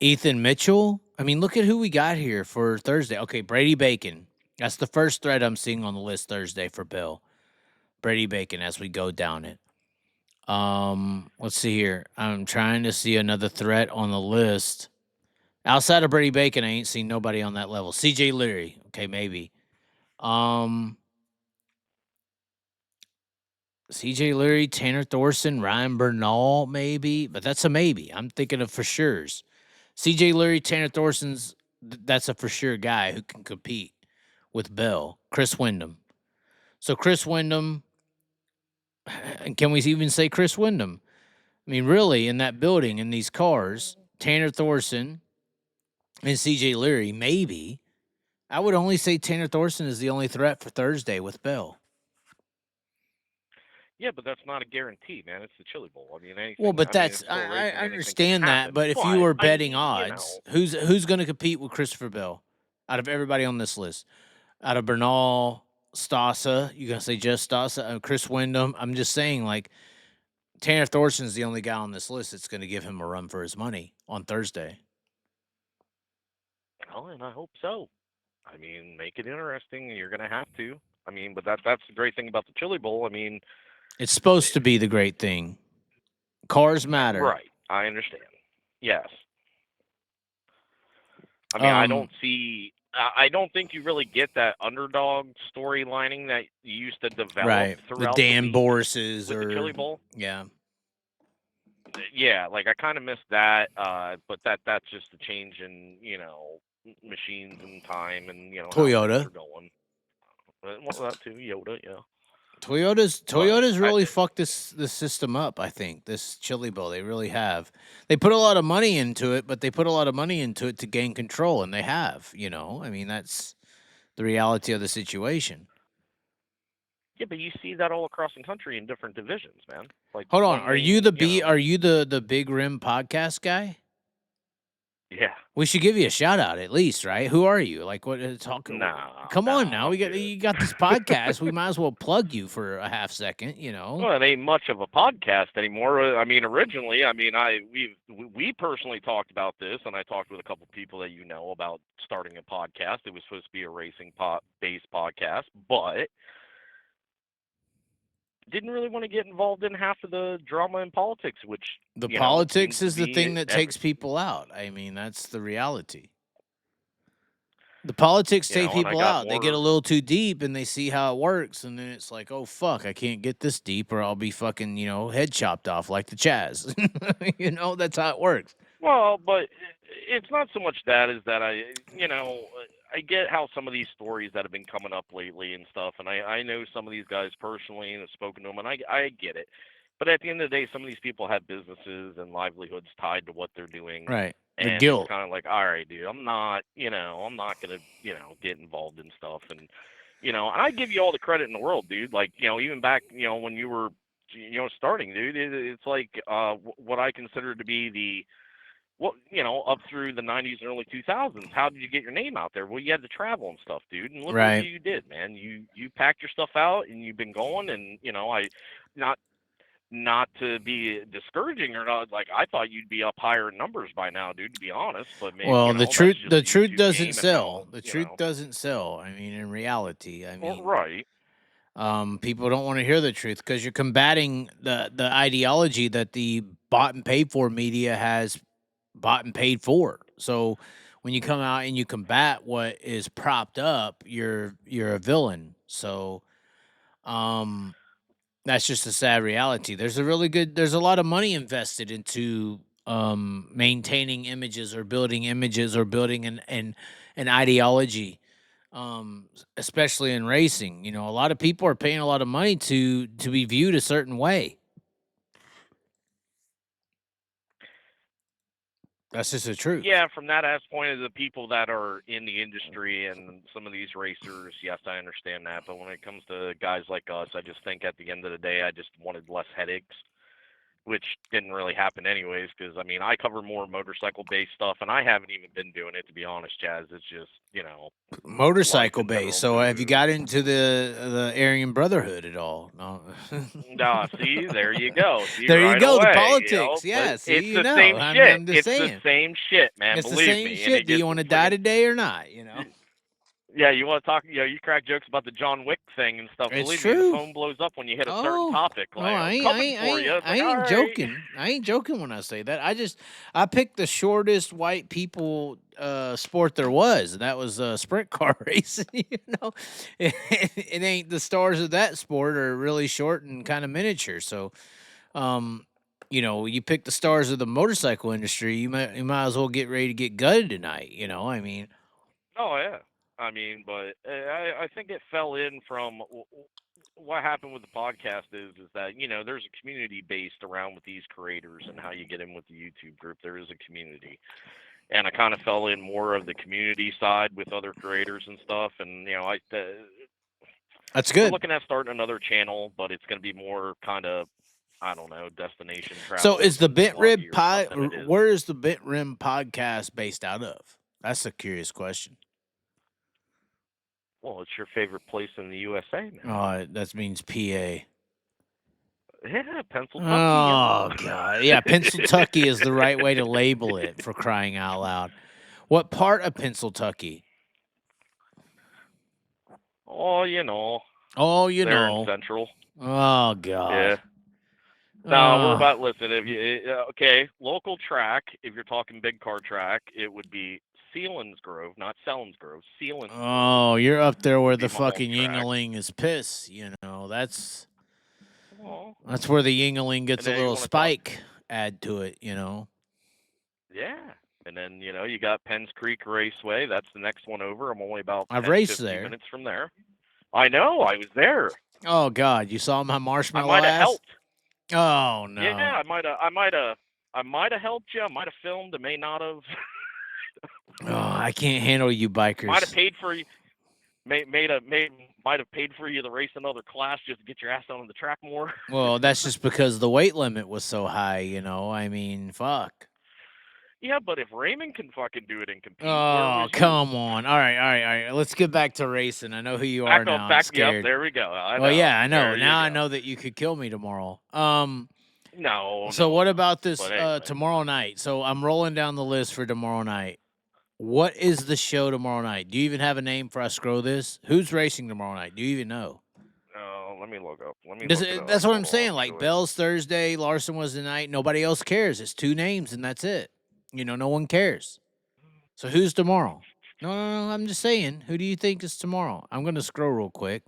Speaker 1: Ethan Mitchell. I mean, look at who we got here for Thursday. Okay, Brady Bacon. That's the first threat I'm seeing on the list Thursday for Bill. Brady Bacon as we go down it. Let's see here. I'm trying to see another threat on the list. Outside of Brady Bacon, I ain't seen nobody on that level. CJ Leary. Okay, maybe. CJ Leary, Tanner Thorson, Ryan Bernal, maybe. But that's a maybe. I'm thinking of for sure's. CJ Leary, Tanner Thorson's, that's a for sure guy who can compete with Bell. Chris Wyndham. So Chris Wyndham, and can we even say Chris Wyndham? I mean, really, in that building, in these cars, Tanner Thorson and CJ Leary, maybe. I would only say Tanner Thorson is the only threat for Thursday with Bell.
Speaker 2: Yeah, but that's not a guarantee, man. It's the Chili Bowl. I mean, anything.
Speaker 1: Well, but
Speaker 2: that's
Speaker 1: I understand that. But if you were betting odds, who's going to compete with Christopher Bell out of everybody on this list? Out of Bernal, Stassa, you gonna say just Stassa, Chris Wyndham? I'm just saying, like Tanner Thorson's the only guy on this list that's going to give him a run for his money on Thursday.
Speaker 2: Well, and I hope so. I mean, make it interesting. You're going to have to. I mean, but that's the great thing about the Chili Bowl. I mean,
Speaker 1: It's supposed to be the great thing. Cars matter.
Speaker 2: right. I understand. Yes. I mean, I don't see. I don't think you really get that underdog storylining that you used to develop
Speaker 1: right. The
Speaker 2: throughout
Speaker 1: Dan
Speaker 2: week
Speaker 1: Borses
Speaker 2: with
Speaker 1: or
Speaker 2: the Chili Bowl.
Speaker 1: yeah.
Speaker 2: Yeah, like I kind of missed that, but that's just a change in machines and time and how things
Speaker 1: Toyota.
Speaker 2: are going. Well, that too, Yoda, yeah.
Speaker 1: Toyota's really fucked this system up, I think. This Chili Bowl, they really have. They put a lot of money into it, but they put a lot of money into it to gain control, and they have, I mean, that's the reality of the situation.
Speaker 2: Yeah, but you see that all across the country in different divisions, man. Like,
Speaker 1: hold on, are you the Big Rim podcast guy?
Speaker 2: Yeah.
Speaker 1: We should give you a shout out at least, right? Who are you? Like, what?
Speaker 2: Nah.
Speaker 1: Come on now.
Speaker 2: You
Speaker 1: got this podcast. We might as well plug you for a half second.
Speaker 2: Well, it ain't much of a podcast anymore. I mean, originally, we personally talked about this, and I talked with a couple people that about starting a podcast. It was supposed to be a racing based podcast, but didn't really want to get involved in half of the drama and politics, which
Speaker 1: the politics is the thing that takes people out. I mean, that's the reality. The politics take people out. They get a little too deep and they see how it works, and then it's like, oh fuck, I can't get this deep, or I'll be fucking head chopped off like the Chaz. That's how it works.
Speaker 2: Well, but it's not so much that as that I get how some of these stories that have been coming up lately and stuff, and I know some of these guys personally and have spoken to them, and I get it. But at the end of the day, some of these people have businesses and livelihoods tied to what they're doing.
Speaker 1: Right.
Speaker 2: And
Speaker 1: the guilt.
Speaker 2: It's kind of like, all right, dude, I'm not going to, get involved in stuff. And, and I give you all the credit in the world, dude. Like, even back, when you were, starting, dude, it's like what I consider to be up through the 90s and early 2000s. How did you get your name out there? Well, you had to travel and stuff, dude. And look what you did, man. You packed your stuff out and you've been going. And, not to be discouraging or not, like I thought you'd be up higher in numbers by now, dude, to be honest. But maybe,
Speaker 1: the truth doesn't sell. The truth doesn't sell. I mean, in reality,
Speaker 2: right.
Speaker 1: People don't want to hear the truth because you're combating the ideology that the bought and paid for media has bought and paid for. So when you come out and you combat what is propped up, you're a villain. So, that's just a sad reality. There's a lot of money invested into maintaining images or building an ideology, especially in racing. A lot of people are paying a lot of money to be viewed a certain way. That's just the truth.
Speaker 2: Yeah, from that point of the people that are in the industry and some of these racers, yes, I understand that. But when it comes to guys like us, I just think at the end of the day, I just wanted less headaches, which didn't really happen anyways. Because I cover more motorcycle-based stuff, and I haven't even been doing it, to be honest, Chaz. It's just
Speaker 1: motorcycle-based. So have you got into the Aryan Brotherhood at all? No.
Speaker 2: No, see, there you go. See,
Speaker 1: there
Speaker 2: right
Speaker 1: you go.
Speaker 2: Away,
Speaker 1: the politics. Yeah, see,
Speaker 2: it's the same shit.
Speaker 1: It's
Speaker 2: the same shit, man.
Speaker 1: It's
Speaker 2: Believe
Speaker 1: the same
Speaker 2: me.
Speaker 1: shit. Do you want to die today or not?
Speaker 2: Yeah, you want to talk? You crack jokes about the John Wick thing and stuff.
Speaker 1: It's
Speaker 2: Believe
Speaker 1: true.
Speaker 2: me, the phone blows up when you hit a certain topic. Like,
Speaker 1: I
Speaker 2: ain't
Speaker 1: joking. I ain't joking when I say that. I picked the shortest white people sport there was, and that was sprint car racing. It ain't the stars of that sport are really short and kind of miniature. So, you pick the stars of the motorcycle industry, you might as well get ready to get gutted tonight.
Speaker 2: Oh yeah. But I think it fell in from what happened with the podcast is that, there's a community based around with these creators and how you get in with the YouTube group. There is a community. And I kind of fell in more of the community side with other creators and stuff. And,
Speaker 1: that's good.
Speaker 2: We're looking at starting another channel, but it's going to be more kind of, I don't know, destination travel.
Speaker 1: So is the Bent Rim where is the Bent Rim podcast based out of? That's a curious question.
Speaker 2: Well, it's your favorite place in the USA, man.
Speaker 1: Oh, that means PA.
Speaker 2: Yeah, Pennsylvania.
Speaker 1: Oh, God. Yeah, Pennsylvania is the right way to label it, for crying out loud. What part of Pennsylvania?
Speaker 2: Oh, you know.
Speaker 1: Oh, you
Speaker 2: there
Speaker 1: know.
Speaker 2: in Central.
Speaker 1: Oh, God.
Speaker 2: Yeah. No, we're about, listen, if you, okay, local track, if you're talking big car track, it would be Selinsgrove, not Selinsgrove, Selinsgrove.
Speaker 1: Oh, you're up there where
Speaker 2: would be
Speaker 1: the
Speaker 2: my home
Speaker 1: fucking
Speaker 2: track.
Speaker 1: Yingling is pissed, That's
Speaker 2: Well,
Speaker 1: where the Yingling gets a
Speaker 2: and then you
Speaker 1: little
Speaker 2: wanna talk-
Speaker 1: spike add to it,
Speaker 2: Yeah. And then, you got Penns Creek Raceway. That's the next one over. I'm only about
Speaker 1: I've
Speaker 2: 10,
Speaker 1: raced
Speaker 2: 15
Speaker 1: there.
Speaker 2: minutes from there. I know. I was there.
Speaker 1: Oh, God. You saw my
Speaker 2: I
Speaker 1: marshmallow
Speaker 2: might have
Speaker 1: ass?
Speaker 2: helped.
Speaker 1: Oh, no.
Speaker 2: Yeah, I might have helped you. I might have filmed. I may not have.
Speaker 1: Oh, I can't handle you bikers.
Speaker 2: Might have paid for you. Might have paid for you to race another class just to get your ass on the track more.
Speaker 1: Well, that's just because the weight limit was so high, I mean, fuck.
Speaker 2: Yeah, but if Raymond can fucking do it and compete,
Speaker 1: Oh, come on. All right. Let's get back to racing. I know who you are now. I'm scared.
Speaker 2: Yep, there we go. I
Speaker 1: know. Now I know that you could kill me tomorrow.
Speaker 2: No.
Speaker 1: So what about this
Speaker 2: anyway.
Speaker 1: tomorrow night? So I'm rolling down the list for tomorrow night. What is the show tomorrow night? Do you even have a name for us scroll this? Who's racing tomorrow night? Do you even know?
Speaker 2: Let me look up.
Speaker 1: That's what I'm saying. Like Bell's Thursday, Larson was the night. Nobody else cares. It's two names and that's it. No one cares. So who's tomorrow? No. I'm just saying. Who do you think is tomorrow? I'm going to scroll real quick.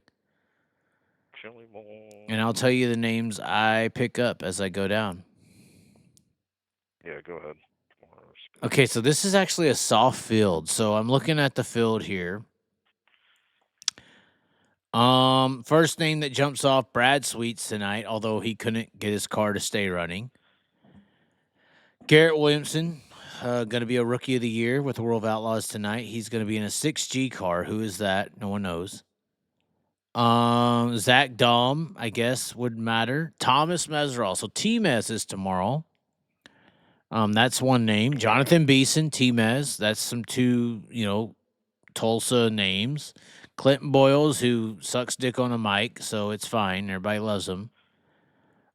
Speaker 1: And I'll tell you the names I pick up as I go down.
Speaker 2: Yeah, go ahead.
Speaker 1: Okay, so this is actually a soft field. So I'm looking at the field here. First name that jumps off, Brad Sweets tonight, although he couldn't get his car to stay running. Garrett Williamson, going to be a Rookie of the Year with the World of Outlaws tonight. He's going to be in a 6G car. Who is that? No one knows. Zach Dahm, I guess, would matter. Thomas Mesereau. So T-Mez is tomorrow. That's one name. Jonathan Beeson, T-Mez. That's some two, Tulsa names. Clinton Boyles, who sucks dick on a mic, so it's fine. Everybody loves him.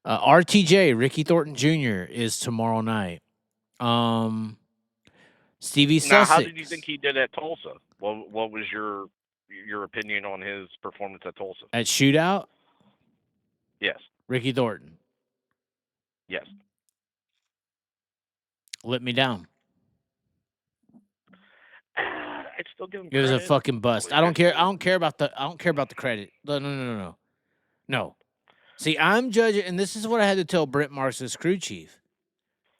Speaker 1: RTJ, Ricky Thornton Jr. is tomorrow night. Stevie Sussex.
Speaker 2: Now, how did you think he did at Tulsa? What was your opinion on his performance at Tulsa?
Speaker 1: At Shootout?
Speaker 2: Yes.
Speaker 1: Ricky Thornton.
Speaker 2: Yes.
Speaker 1: Let me down.
Speaker 2: I'd still give him
Speaker 1: It was
Speaker 2: credit.
Speaker 1: a fucking bust. I don't care about the credit. No. See, I'm judging, and this is what I had to tell Brent Marks, his crew chief,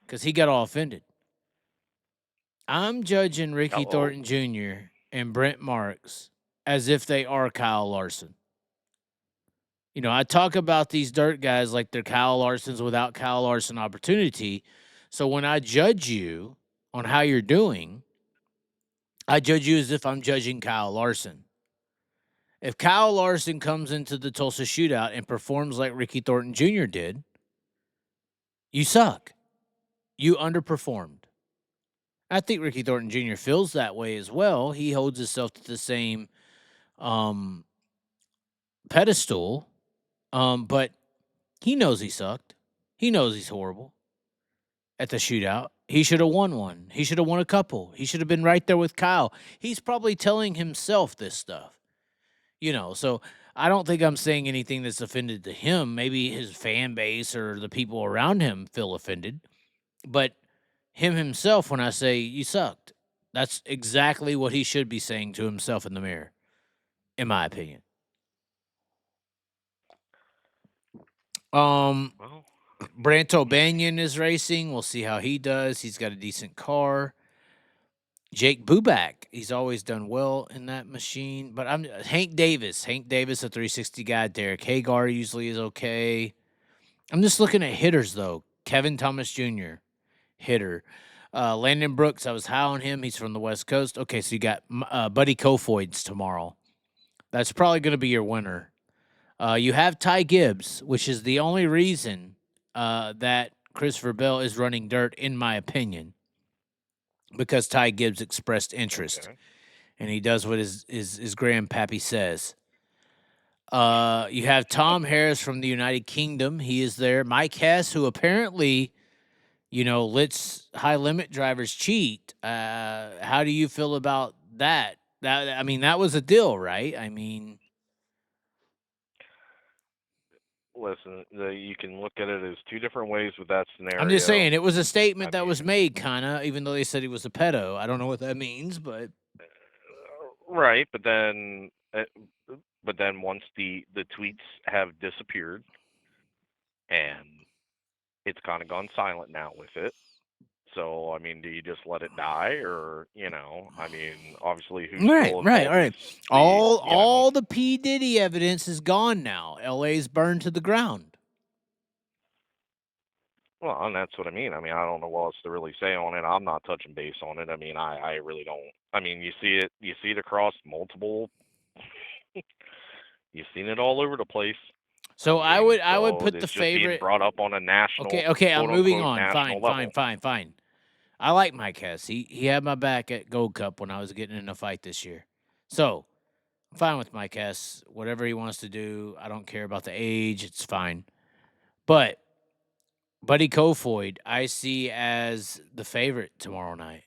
Speaker 1: because he got all offended. I'm judging Ricky Thornton Jr. and Brent Marks as if they are Kyle Larson. I talk about these dirt guys like they're Kyle Larsons without Kyle Larson opportunity. So when I judge you on how you're doing, I judge you as if I'm judging Kyle Larson. If Kyle Larson comes into the Tulsa Shootout and performs like Ricky Thornton Jr. did, you suck. You underperformed. I think Ricky Thornton Jr. feels that way as well. He holds himself to the same pedestal, but he knows he sucked. He knows he's horrible at the shootout. He should have won one. He should have won a couple. He should have been right there with Kyle. He's probably telling himself this stuff. So I don't think I'm saying anything that's offended to him. Maybe his fan base or the people around him feel offended. But him himself, when I say you sucked, that's exactly what he should be saying to himself in the mirror, in my opinion. Branto Banyan is racing. We'll see how he does. He's got a decent car. Jake Buback, he's always done well in that machine. But Hank Davis, a 360 guy. Derek Hagar usually is okay. I'm just looking at hitters, though. Kevin Thomas Jr., hitter. Landon Brooks, I was high on him. He's from the West Coast. Okay, so you got Buddy Kofoids tomorrow. That's probably going to be your winner. You have Ty Gibbs, which is the only reason that Christopher Bell is running dirt, in my opinion, because Ty Gibbs expressed interest, and he does what his grandpappy says. You have Tom Harris from the United Kingdom. He is there. Mike Hess, who apparently let's high limit drivers cheat. How do you feel about that? That was a deal, right?
Speaker 2: Listen, you can look at it as two different ways with that scenario.
Speaker 1: I'm just saying it was a statement
Speaker 2: I
Speaker 1: that was
Speaker 2: mean,
Speaker 1: made, kind of, even though they said he was a pedo. I don't know what that means, but
Speaker 2: right, but then once the tweets have disappeared and it's kind of gone silent now with it. So, I mean, do you just let it die, or obviously, who's
Speaker 1: right,
Speaker 2: still
Speaker 1: right,
Speaker 2: involved
Speaker 1: all right.
Speaker 2: is
Speaker 1: All the P Diddy evidence is gone now. LA's burned to the ground.
Speaker 2: Well, and that's what I mean. I don't know what else to really say on it. I'm not touching base on it. I really don't. You see it across multiple. You've seen it all over the place.
Speaker 1: So I would put the
Speaker 2: it's just being
Speaker 1: favorite.
Speaker 2: brought up on a national,
Speaker 1: Okay, I'm moving
Speaker 2: quote-unquote,
Speaker 1: on.
Speaker 2: national level.
Speaker 1: Fine. I like Mike Hess. He had my back at Gold Cup when I was getting in a fight this year. So I'm fine with Mike Hess. Whatever he wants to do, I don't care about the age. It's fine. But Buddy Kofoid, I see as the favorite tomorrow night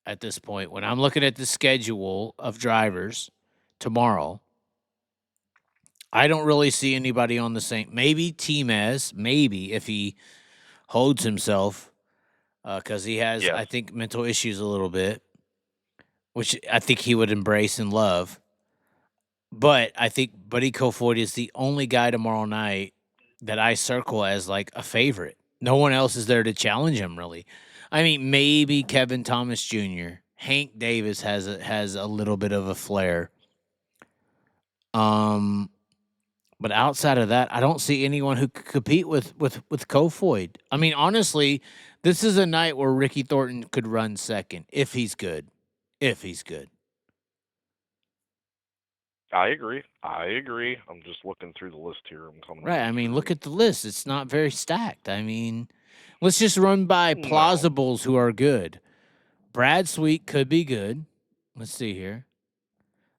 Speaker 1: at this point. When I'm looking at the schedule of drivers tomorrow, I don't really see anybody on the same. Maybe T-Mez, maybe if he holds himself, because he has,
Speaker 2: Yes.
Speaker 1: I think, mental issues a little bit, which I think he would embrace and love. But I think Buddy Kofoid is the only guy tomorrow night that I circle as like a favorite. No one else is there to challenge him, really. Maybe Kevin Thomas Jr. Hank Davis has a little bit of a flair. But outside of that, I don't see anyone who could compete with Kofoid. Honestly, this is a night where Ricky Thornton could run second if he's good. If he's good.
Speaker 2: I agree. I'm just looking through the list here. I'm coming
Speaker 1: Right. Look at the list. It's not very stacked. Let's just run by plausibles who are good. Brad Sweet could be good. Let's see here.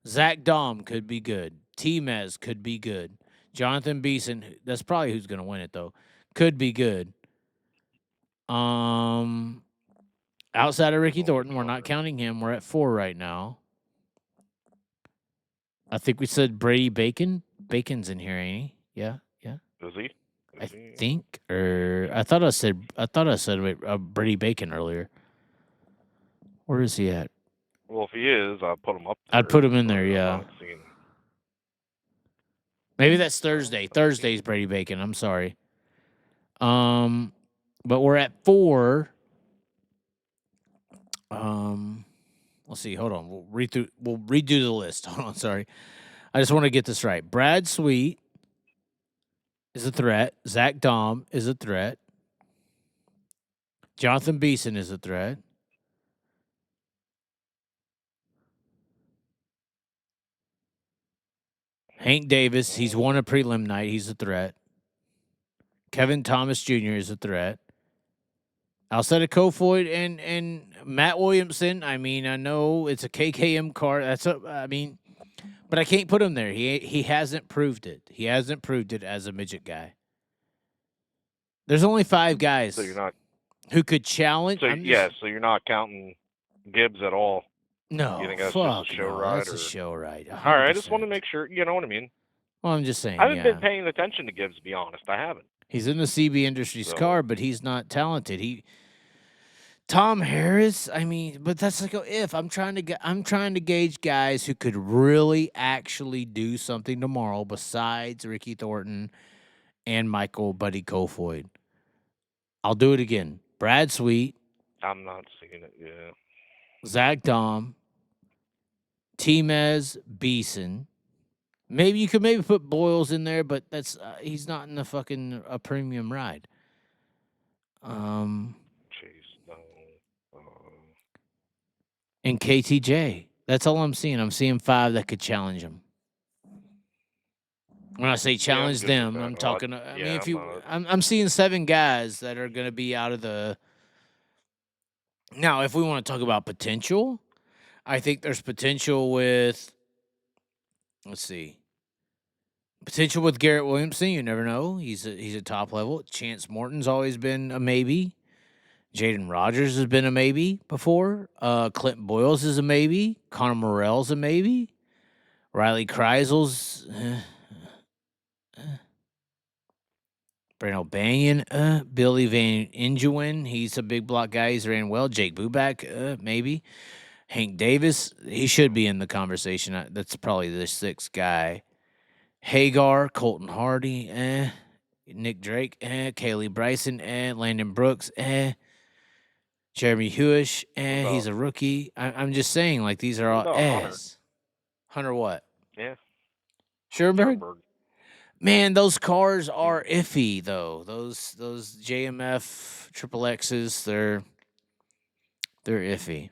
Speaker 1: Zach Dahm could be good. T-Mez could be good. Jonathan Beeson, that's probably who's going to win it, though, could be good. Outside of Ricky Thornton, we're not counting him. We're at 4 right now. I think we said Brady Bacon. Bacon's in here, ain't he? Yeah.
Speaker 2: Is he?
Speaker 1: I think, or I thought I said Brady Bacon earlier. Where is he at?
Speaker 2: Well, if he is, I'd put him up there.
Speaker 1: I'd put him in there, yeah. Maybe that's Thursday. Thursday's Brady Bacon. I'm sorry. But we're at 4. Let's see. Hold on. We'll redo the list. Hold on. Sorry. I just want to get this right. Brad Sweet is a threat. Zach Dahm is a threat. Jonathan Beeson is a threat. Hank Davis, he's won a prelim night. He's a threat. Kevin Thomas Jr. is a threat. Outside of Kofoid and Matt Williamson, I know it's a KKM car. But I can't put him there. He hasn't proved it. He hasn't proved it as a midget guy. There's only 5 guys who could challenge.
Speaker 2: So you're not counting Gibbs at all.
Speaker 1: No,
Speaker 2: you think that's just a show ride?
Speaker 1: That's a show ride. 100%.
Speaker 2: All right, I just want to make sure. You know what I mean?
Speaker 1: Well, I'm just saying.
Speaker 2: I haven't been paying attention to Gibbs, to be honest. I haven't.
Speaker 1: He's in the CB Industries car, but he's not talented. Tom Harris, but that's like if I'm trying to gauge guys who could really actually do something tomorrow besides Ricky Thornton and Michael Buddy Kofoid. I'll do it again. Brad Sweet.
Speaker 2: I'm not seeing it. Yeah.
Speaker 1: Zach Dahm. T-Mez Beeson. Maybe you could put Boyles in there, but that's he's not in the fucking a premium ride. And KTJ. That's all I'm seeing. I'm seeing 5 that could challenge him. When I say challenge them, I'm talking. I'm seeing 7 guys that are going to be out of the. Now, if we want to talk about potential, I think there's potential with. Let's see. Potential with Garrett Williamson. You never know. He's a top level. Chance Morton's always been a maybe. Jaden Rogers has been a maybe before. Clint Boyles is a maybe. Connor Morell's a maybe. Riley Kreisel's. Brent O'Banion, Billy Van Ingewen, he's a big block guy. He's ran well. Jake Buback, maybe. Hank Davis, he should be in the conversation. That's probably the sixth guy. Hagar, Colton Hardy, Nick Drake, Kaylee Bryson, Landon Brooks, Jeremy Hewish, he's a rookie. I'm just saying, like, these are all ehs. Hunter what?
Speaker 2: Yeah.
Speaker 1: Sherberg? Man, those cars are
Speaker 2: Yeah.
Speaker 1: iffy though. Those JMF triple X's, they're iffy.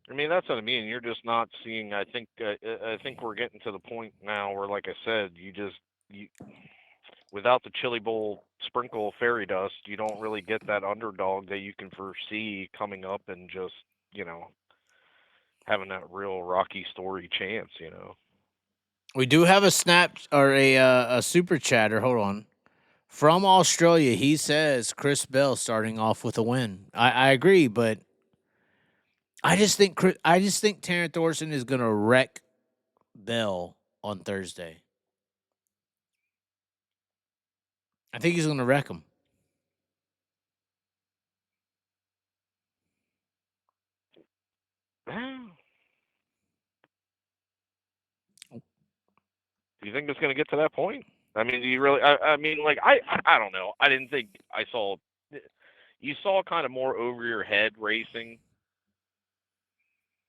Speaker 2: I mean, that's what I mean. You're just not seeing. I think we're getting to the point now where, like I said, you without the Chili Bowl sprinkle of fairy dust, you don't really get that underdog that you can foresee coming up and just having that real Rocky Story chance.
Speaker 1: We do have a snap or a super chatter. Hold on. From Australia, he says Chris Bell starting off with a win. I agree, but I just think Terrence Thorson is gonna wreck Bell on Thursday. I think he's gonna wreck him.
Speaker 2: Do you think it's going to get to that point? I mean, do you really? I mean, like, I don't know. I didn't think I saw. You saw kind of more over your head racing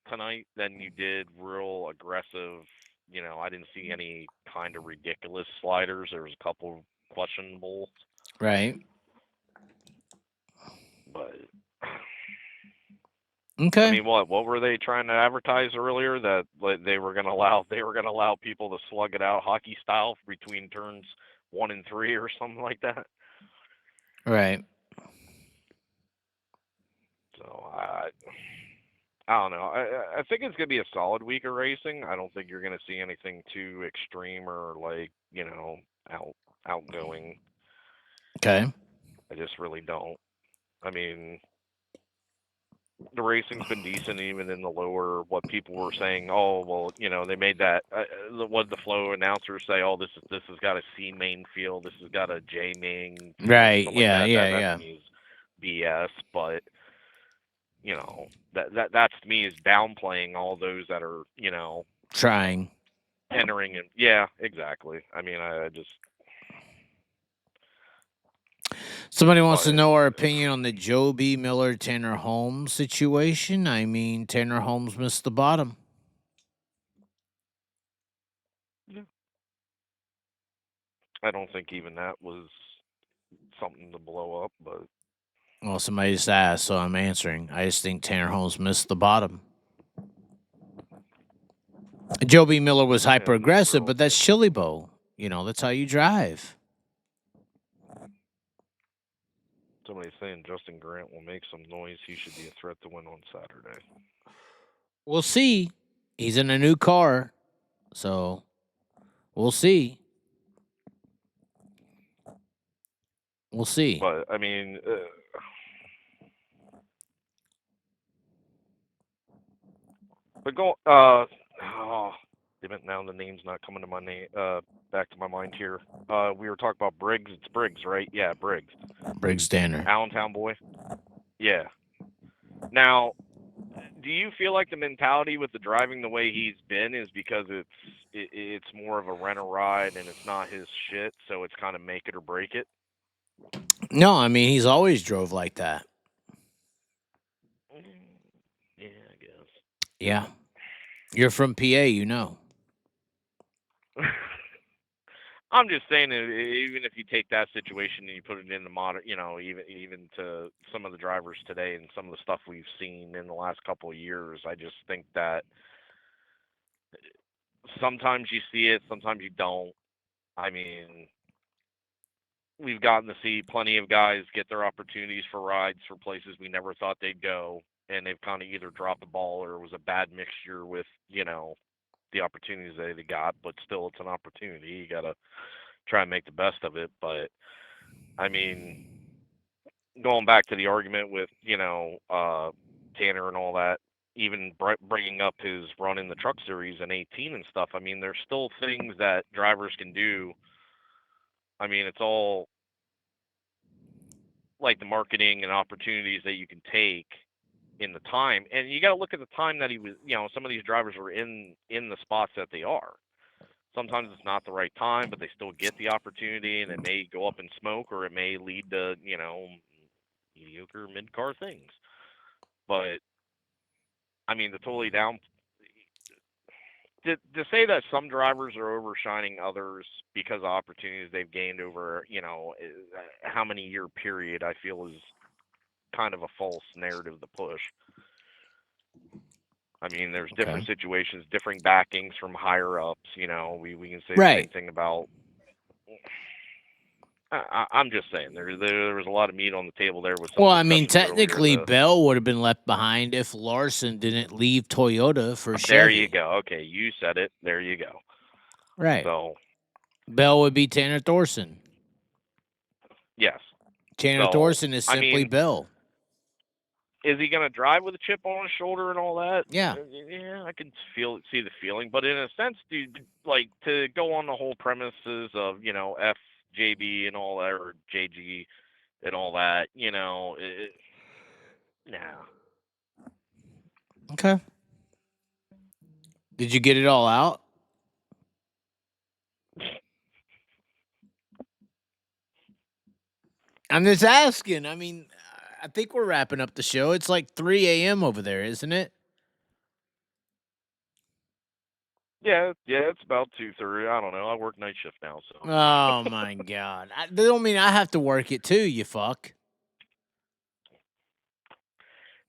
Speaker 2: tonight than you did real aggressive. I didn't see any kind of ridiculous sliders. There was a couple questionable.
Speaker 1: Right.
Speaker 2: But
Speaker 1: okay.
Speaker 2: I mean, what were they trying to advertise earlier? That they were going to allow people to slug it out hockey style between turns 1 and 3 or something like that.
Speaker 1: Right.
Speaker 2: So I don't know. I think it's going to be a solid week of racing. I don't think you're going to see anything too extreme or outgoing.
Speaker 1: Okay.
Speaker 2: I just really don't. I mean, the racing's been decent even in the lower. What people were saying, oh well, they made that. What the flow announcers say? Oh, this has got a C main field. This has got a J main.
Speaker 1: Right.
Speaker 2: Yeah.
Speaker 1: Like
Speaker 2: that to me is BS. But that to me is downplaying all those that are
Speaker 1: trying
Speaker 2: entering and yeah, exactly. I mean, I just.
Speaker 1: Somebody wants to know our opinion on the Joe B. Miller Tanner Holmes situation. I mean, Tanner Holmes missed the bottom.
Speaker 2: Yeah. I don't think even that was something to blow up, but.
Speaker 1: Well, somebody just asked, so I'm answering. I just think Tanner Holmes missed the bottom. Joe B. Miller was hyper aggressive, but that's Chili Bowl. That's how you drive.
Speaker 2: Somebody's saying Justin Grant will make some noise. He should be a threat to win on Saturday.
Speaker 1: We'll see. He's in a new car, so we'll see. We'll see.
Speaker 2: But I mean, but go. Damn it! Now the name's not coming to my name. Back to my mind here. We were talking about Briggs. It's Briggs, right? Yeah, Briggs.
Speaker 1: Briggs Danner.
Speaker 2: Allentown boy. Yeah. Now, do you feel like the mentality with the driving the way he's been is because it's more of a rent-a-ride and it's not his shit, so it's kind of make it or break it?
Speaker 1: No, I mean, he's always drove like that.
Speaker 2: Yeah, I guess.
Speaker 1: Yeah. You're from PA, you know.
Speaker 2: I'm just saying that even if you take that situation and you put it in the modern, even to some of the drivers today and some of the stuff we've seen in the last couple of years, I just think that sometimes you see it, sometimes you don't. I mean, we've gotten to see plenty of guys get their opportunities for rides for places we never thought they'd go, and they've kind of either dropped the ball or it was a bad mixture with, the opportunities they got, but still it's an opportunity. You got to try and make the best of it. But I mean, going back to the argument with, Tanner and all that, even bringing up his run in the Truck Series in 18 and stuff, I mean, there's still things that drivers can do. I mean, it's all like the marketing and opportunities that you can take in the time. And you got to look at the time that he was, some of these drivers were in the spots that they are. Sometimes it's not the right time, but they still get the opportunity, and it may go up in smoke, or it may lead to, mediocre mid-car things. But I mean, to totally down to say that some drivers are overshining others because of opportunities they've gained over, how many year period, I feel is kind of a false narrative to push. I mean, there's different situations, different backings from higher ups. We can say the same thing about. I'm just saying there was a lot of meat on the table there with some.
Speaker 1: Well, I mean, technically, Bell would have been left behind if Larson didn't leave Toyota for Chevy.
Speaker 2: There you go. Okay, you said it. There you go.
Speaker 1: Right.
Speaker 2: So
Speaker 1: Bell would be Tanner Thorson.
Speaker 2: Yes.
Speaker 1: Tanner Thorson is simply Bell.
Speaker 2: Is he going to drive with a chip on his shoulder and all that?
Speaker 1: Yeah.
Speaker 2: Yeah, I can see the feeling. But in a sense, dude, like to go on the whole premises of, FJB and all that, or JG and all that, nah.
Speaker 1: Okay. Did you get it all out? I'm just asking. I mean, I think we're wrapping up the show. It's like 3 a.m. over there, isn't it?
Speaker 2: Yeah, it's about 2:30. I don't know. I work night shift now, so.
Speaker 1: Oh my God! That don't mean I have to work it too. You fuck.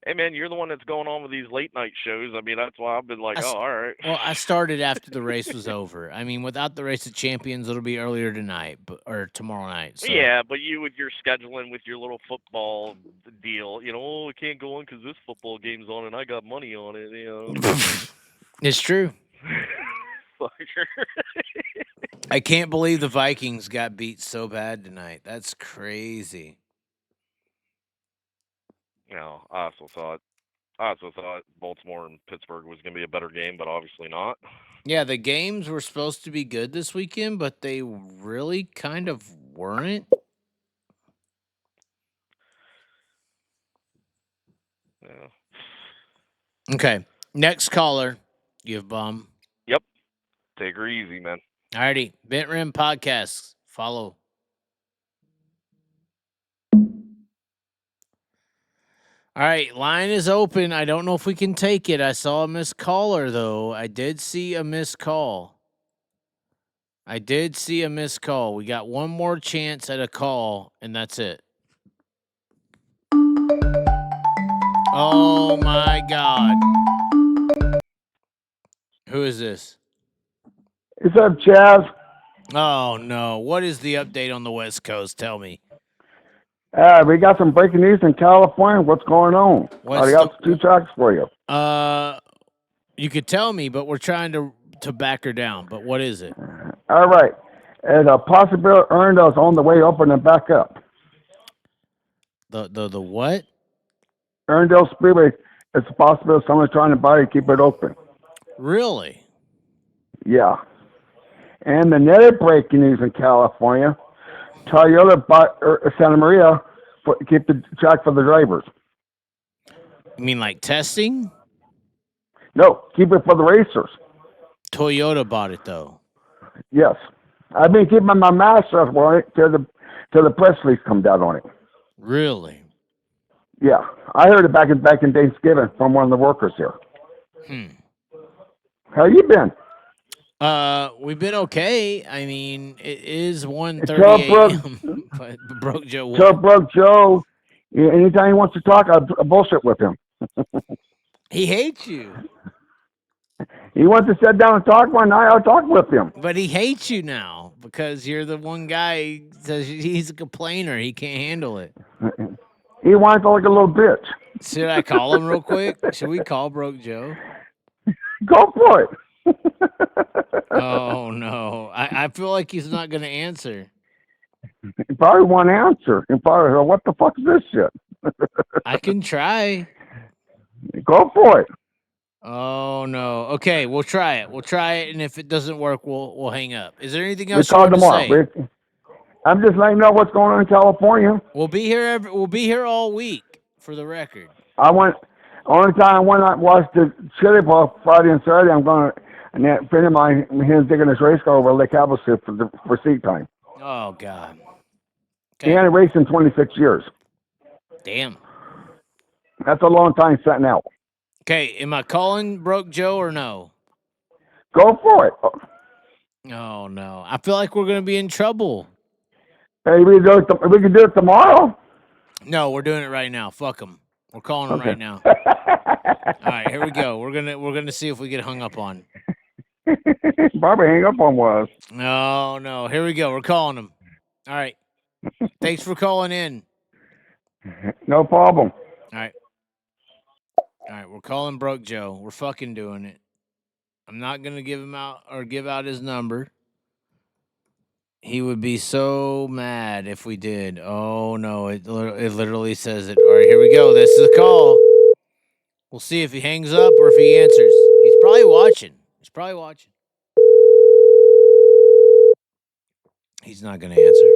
Speaker 2: Hey man, you're the one that's going on with these late night shows. I mean, that's why I've been like, all right.
Speaker 1: Well, I started after the race was over. I mean, without the race of champions, it'll be earlier tonight, or tomorrow night. So.
Speaker 2: Yeah, but you with your scheduling with your little football deal, I can't go on because this football game's on and I got money on it.
Speaker 1: It's true. I can't believe the Vikings got beat so bad tonight. That's crazy.
Speaker 2: I also thought Baltimore and Pittsburgh was going to be a better game, but obviously not.
Speaker 1: Yeah, the games were supposed to be good this weekend, but they really kind of weren't.
Speaker 2: Yeah.
Speaker 1: Okay, next caller, you bum.
Speaker 2: Yep. Take her easy, man.
Speaker 1: Alrighty, Bent Rim Podcasts. Follow. All right, line is open. I don't know if we can take it. I saw a missed caller, though. I did see a missed call. We got one more chance at a call, and that's it. Oh, my God. Who is this?
Speaker 3: What's up, Chaz?
Speaker 1: Oh, no. What is the update on the West Coast? Tell me.
Speaker 3: We got some breaking news in California. What's going on? I got 2 tracks for you.
Speaker 1: You could tell me, but we're trying to back her down. But what is it?
Speaker 3: All right. And a possibility Erndale's on the way open and back up.
Speaker 1: The what?
Speaker 3: Erndale Speedway. It's a possibility someone's trying to buy it and keep it open.
Speaker 1: Really?
Speaker 3: Yeah. And another breaking news in California. Toyota bought Santa Maria to keep the track for the drivers.
Speaker 1: You mean like testing?
Speaker 3: No, keep it for the racers.
Speaker 1: Toyota bought it, though.
Speaker 3: Yes. I've been keeping my mouth shut on it till the press release comes out on it.
Speaker 1: Really?
Speaker 3: Yeah. I heard it back in Thanksgiving from one of the workers here. How you been?
Speaker 1: We've been okay. I mean, it is 1:30 a.m. But Broke Joe.
Speaker 3: Tell Broke Joe, anytime he wants to talk, I bullshit with him.
Speaker 1: He hates you.
Speaker 3: He wants to sit down and talk one night, I'll talk with him.
Speaker 1: But he hates you now because you're the one guy says he's a complainer. He can't handle it.
Speaker 3: He wants like a little bitch.
Speaker 1: Should I call him real quick? Should we call Broke Joe?
Speaker 3: Go for it.
Speaker 1: Oh, no. I feel like he's not going to answer.
Speaker 3: probably won't answer. He probably go, what the fuck is this shit?
Speaker 1: I can try.
Speaker 3: Go for it.
Speaker 1: Oh no. Okay, we'll try it. We'll try it, and if it doesn't work, we'll hang up. Is there anything
Speaker 3: We
Speaker 1: else you
Speaker 3: call
Speaker 1: want to
Speaker 3: tomorrow.
Speaker 1: say?
Speaker 3: I'm just letting you know what's going on in California.
Speaker 1: We'll be here. We'll be here all week, for the record.
Speaker 3: Only time I went out and watched the Chili Bowl Friday and Saturday, I'm going to, and that friend of mine, he's digging his race car over Lake Havasu for seat time.
Speaker 1: Oh God.
Speaker 3: He hadn't raced in 26 years.
Speaker 1: Damn.
Speaker 3: That's a long time sitting out.
Speaker 1: Okay, am I calling Broke Joe or no?
Speaker 3: Go for it.
Speaker 1: Oh no, I feel like we're gonna be in trouble.
Speaker 3: Hey, we can do it tomorrow.
Speaker 1: No, we're doing it right now. Fuck him. We're calling him right now. All right, here we go. We're gonna see if we get hung up on.
Speaker 3: Probably hang up on was.
Speaker 1: No. Here we go. We're calling him. All right. Thanks for calling in.
Speaker 3: No problem.
Speaker 1: All right. We're calling Broke Joe. We're fucking doing it. I'm not gonna give him out or give out his number. He would be so mad if we did. Oh no, it literally says it. All right, here we go. This is the call. We'll see if he hangs up or if he answers. He's probably watching. He's not gonna answer.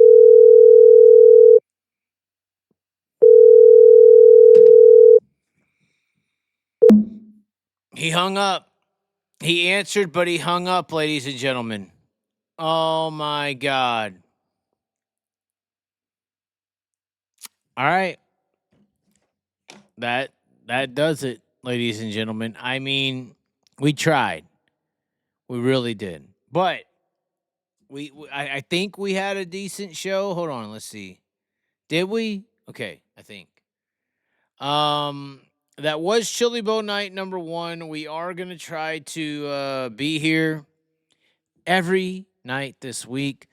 Speaker 1: He hung up. He answered, but he hung up, ladies and gentlemen. Oh my God. All right. That does it, ladies and gentlemen. I mean, we tried. We really did. But I think we had a decent show. Hold on, let's see. Did we? Okay, I think. That was Chili Bowl night number 1. We are going to try to be here every night this week.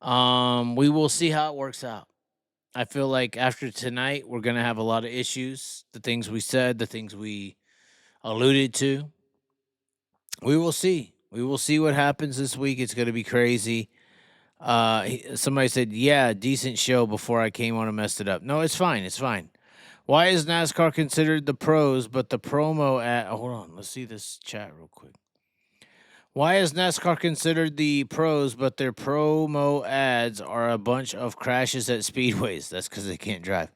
Speaker 1: We will see how it works out. I feel like after tonight, we're going to have a lot of issues. The things we said, the things we alluded to. We will see. We will see what happens this week. It's going to be crazy. Somebody said, yeah, decent show before I came on and messed it up. No, it's fine. It's fine. Why is NASCAR considered the pros, but the promo at... hold on. Let's see this chat real quick. Why is NASCAR considered the pros, but their promo ads are a bunch of crashes at speedways? That's because they can't drive.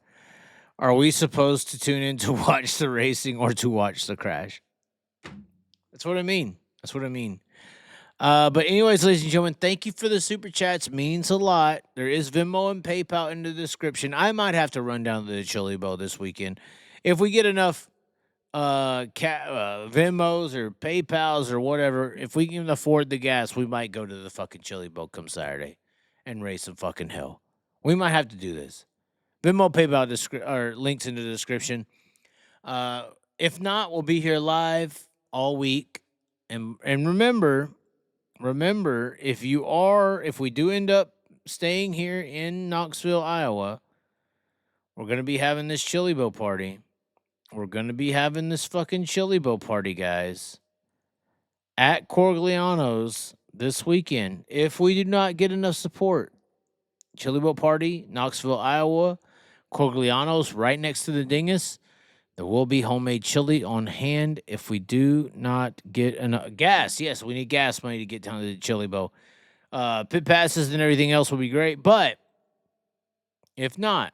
Speaker 1: Are we supposed to tune in to watch the racing or to watch the crash? That's what I mean. But anyways, ladies and gentlemen, thank you for the super chats. Means a lot. There is Venmo and PayPal in the description. I might have to run down to the Chili Bowl this weekend. If we get enough Venmos or PayPals or whatever, if we can afford the gas, we might go to the fucking Chili Bowl come Saturday and raise some fucking hell. We might have to do this. Venmo, PayPal or links in the description. If not, we'll be here live all week. And remember, if we do end up staying here in Knoxville, Iowa, we're going to be having this Chili Bowl party. We're going to be having this fucking Chili Bowl party, guys, at Corgliano's this weekend. If we do not get enough support, Chili Bowl party, Knoxville, Iowa, Corgliano's right next to the Dingus. There will be homemade chili on hand if we do not get enough gas. Yes, we need gas money to get down to the Chili Bowl. Pit passes and everything else will be great, but if not,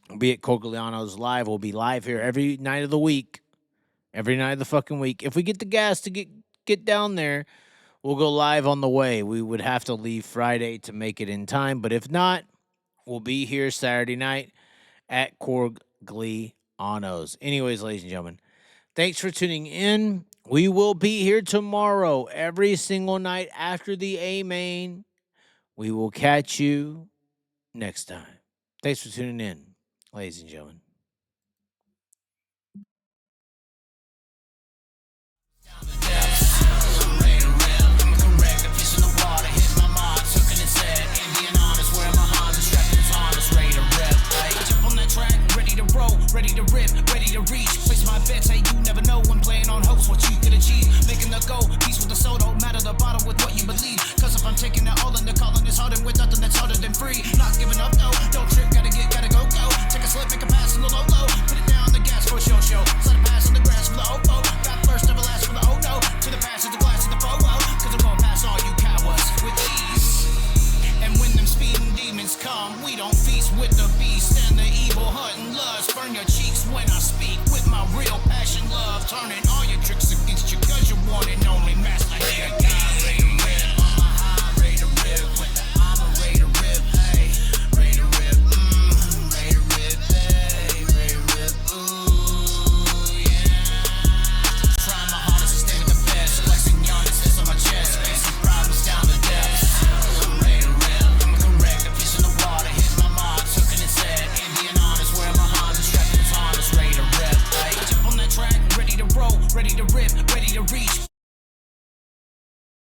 Speaker 1: we'll be at Corgliano's live. We'll be live here every night of the week, every night of the fucking week. If we get the gas to get down there, we'll go live on the way. We would have to leave Friday to make it in time, but if not, we'll be here Saturday night at Corgliano's. Anyways, ladies and gentlemen, thanks for tuning in. We will be here tomorrow every single night after the A-Main. We will catch you next time. Thanks for tuning in, ladies and gentlemen.
Speaker 4: Ready to rip, ready to reach. Place my bets, hey, you never know when playing on hopes what you could achieve. Making the goal, peace with the soul, don't matter the bottle with what you believe. Cause if I'm taking it all in the calling, it's harder with nothing that's harder than free. Not giving up. on your cheeks when I speak with my real passion, love, turning all your tricks against you, cause you're one and only master. Hey, ready to rip, I'm a high, ready to rip with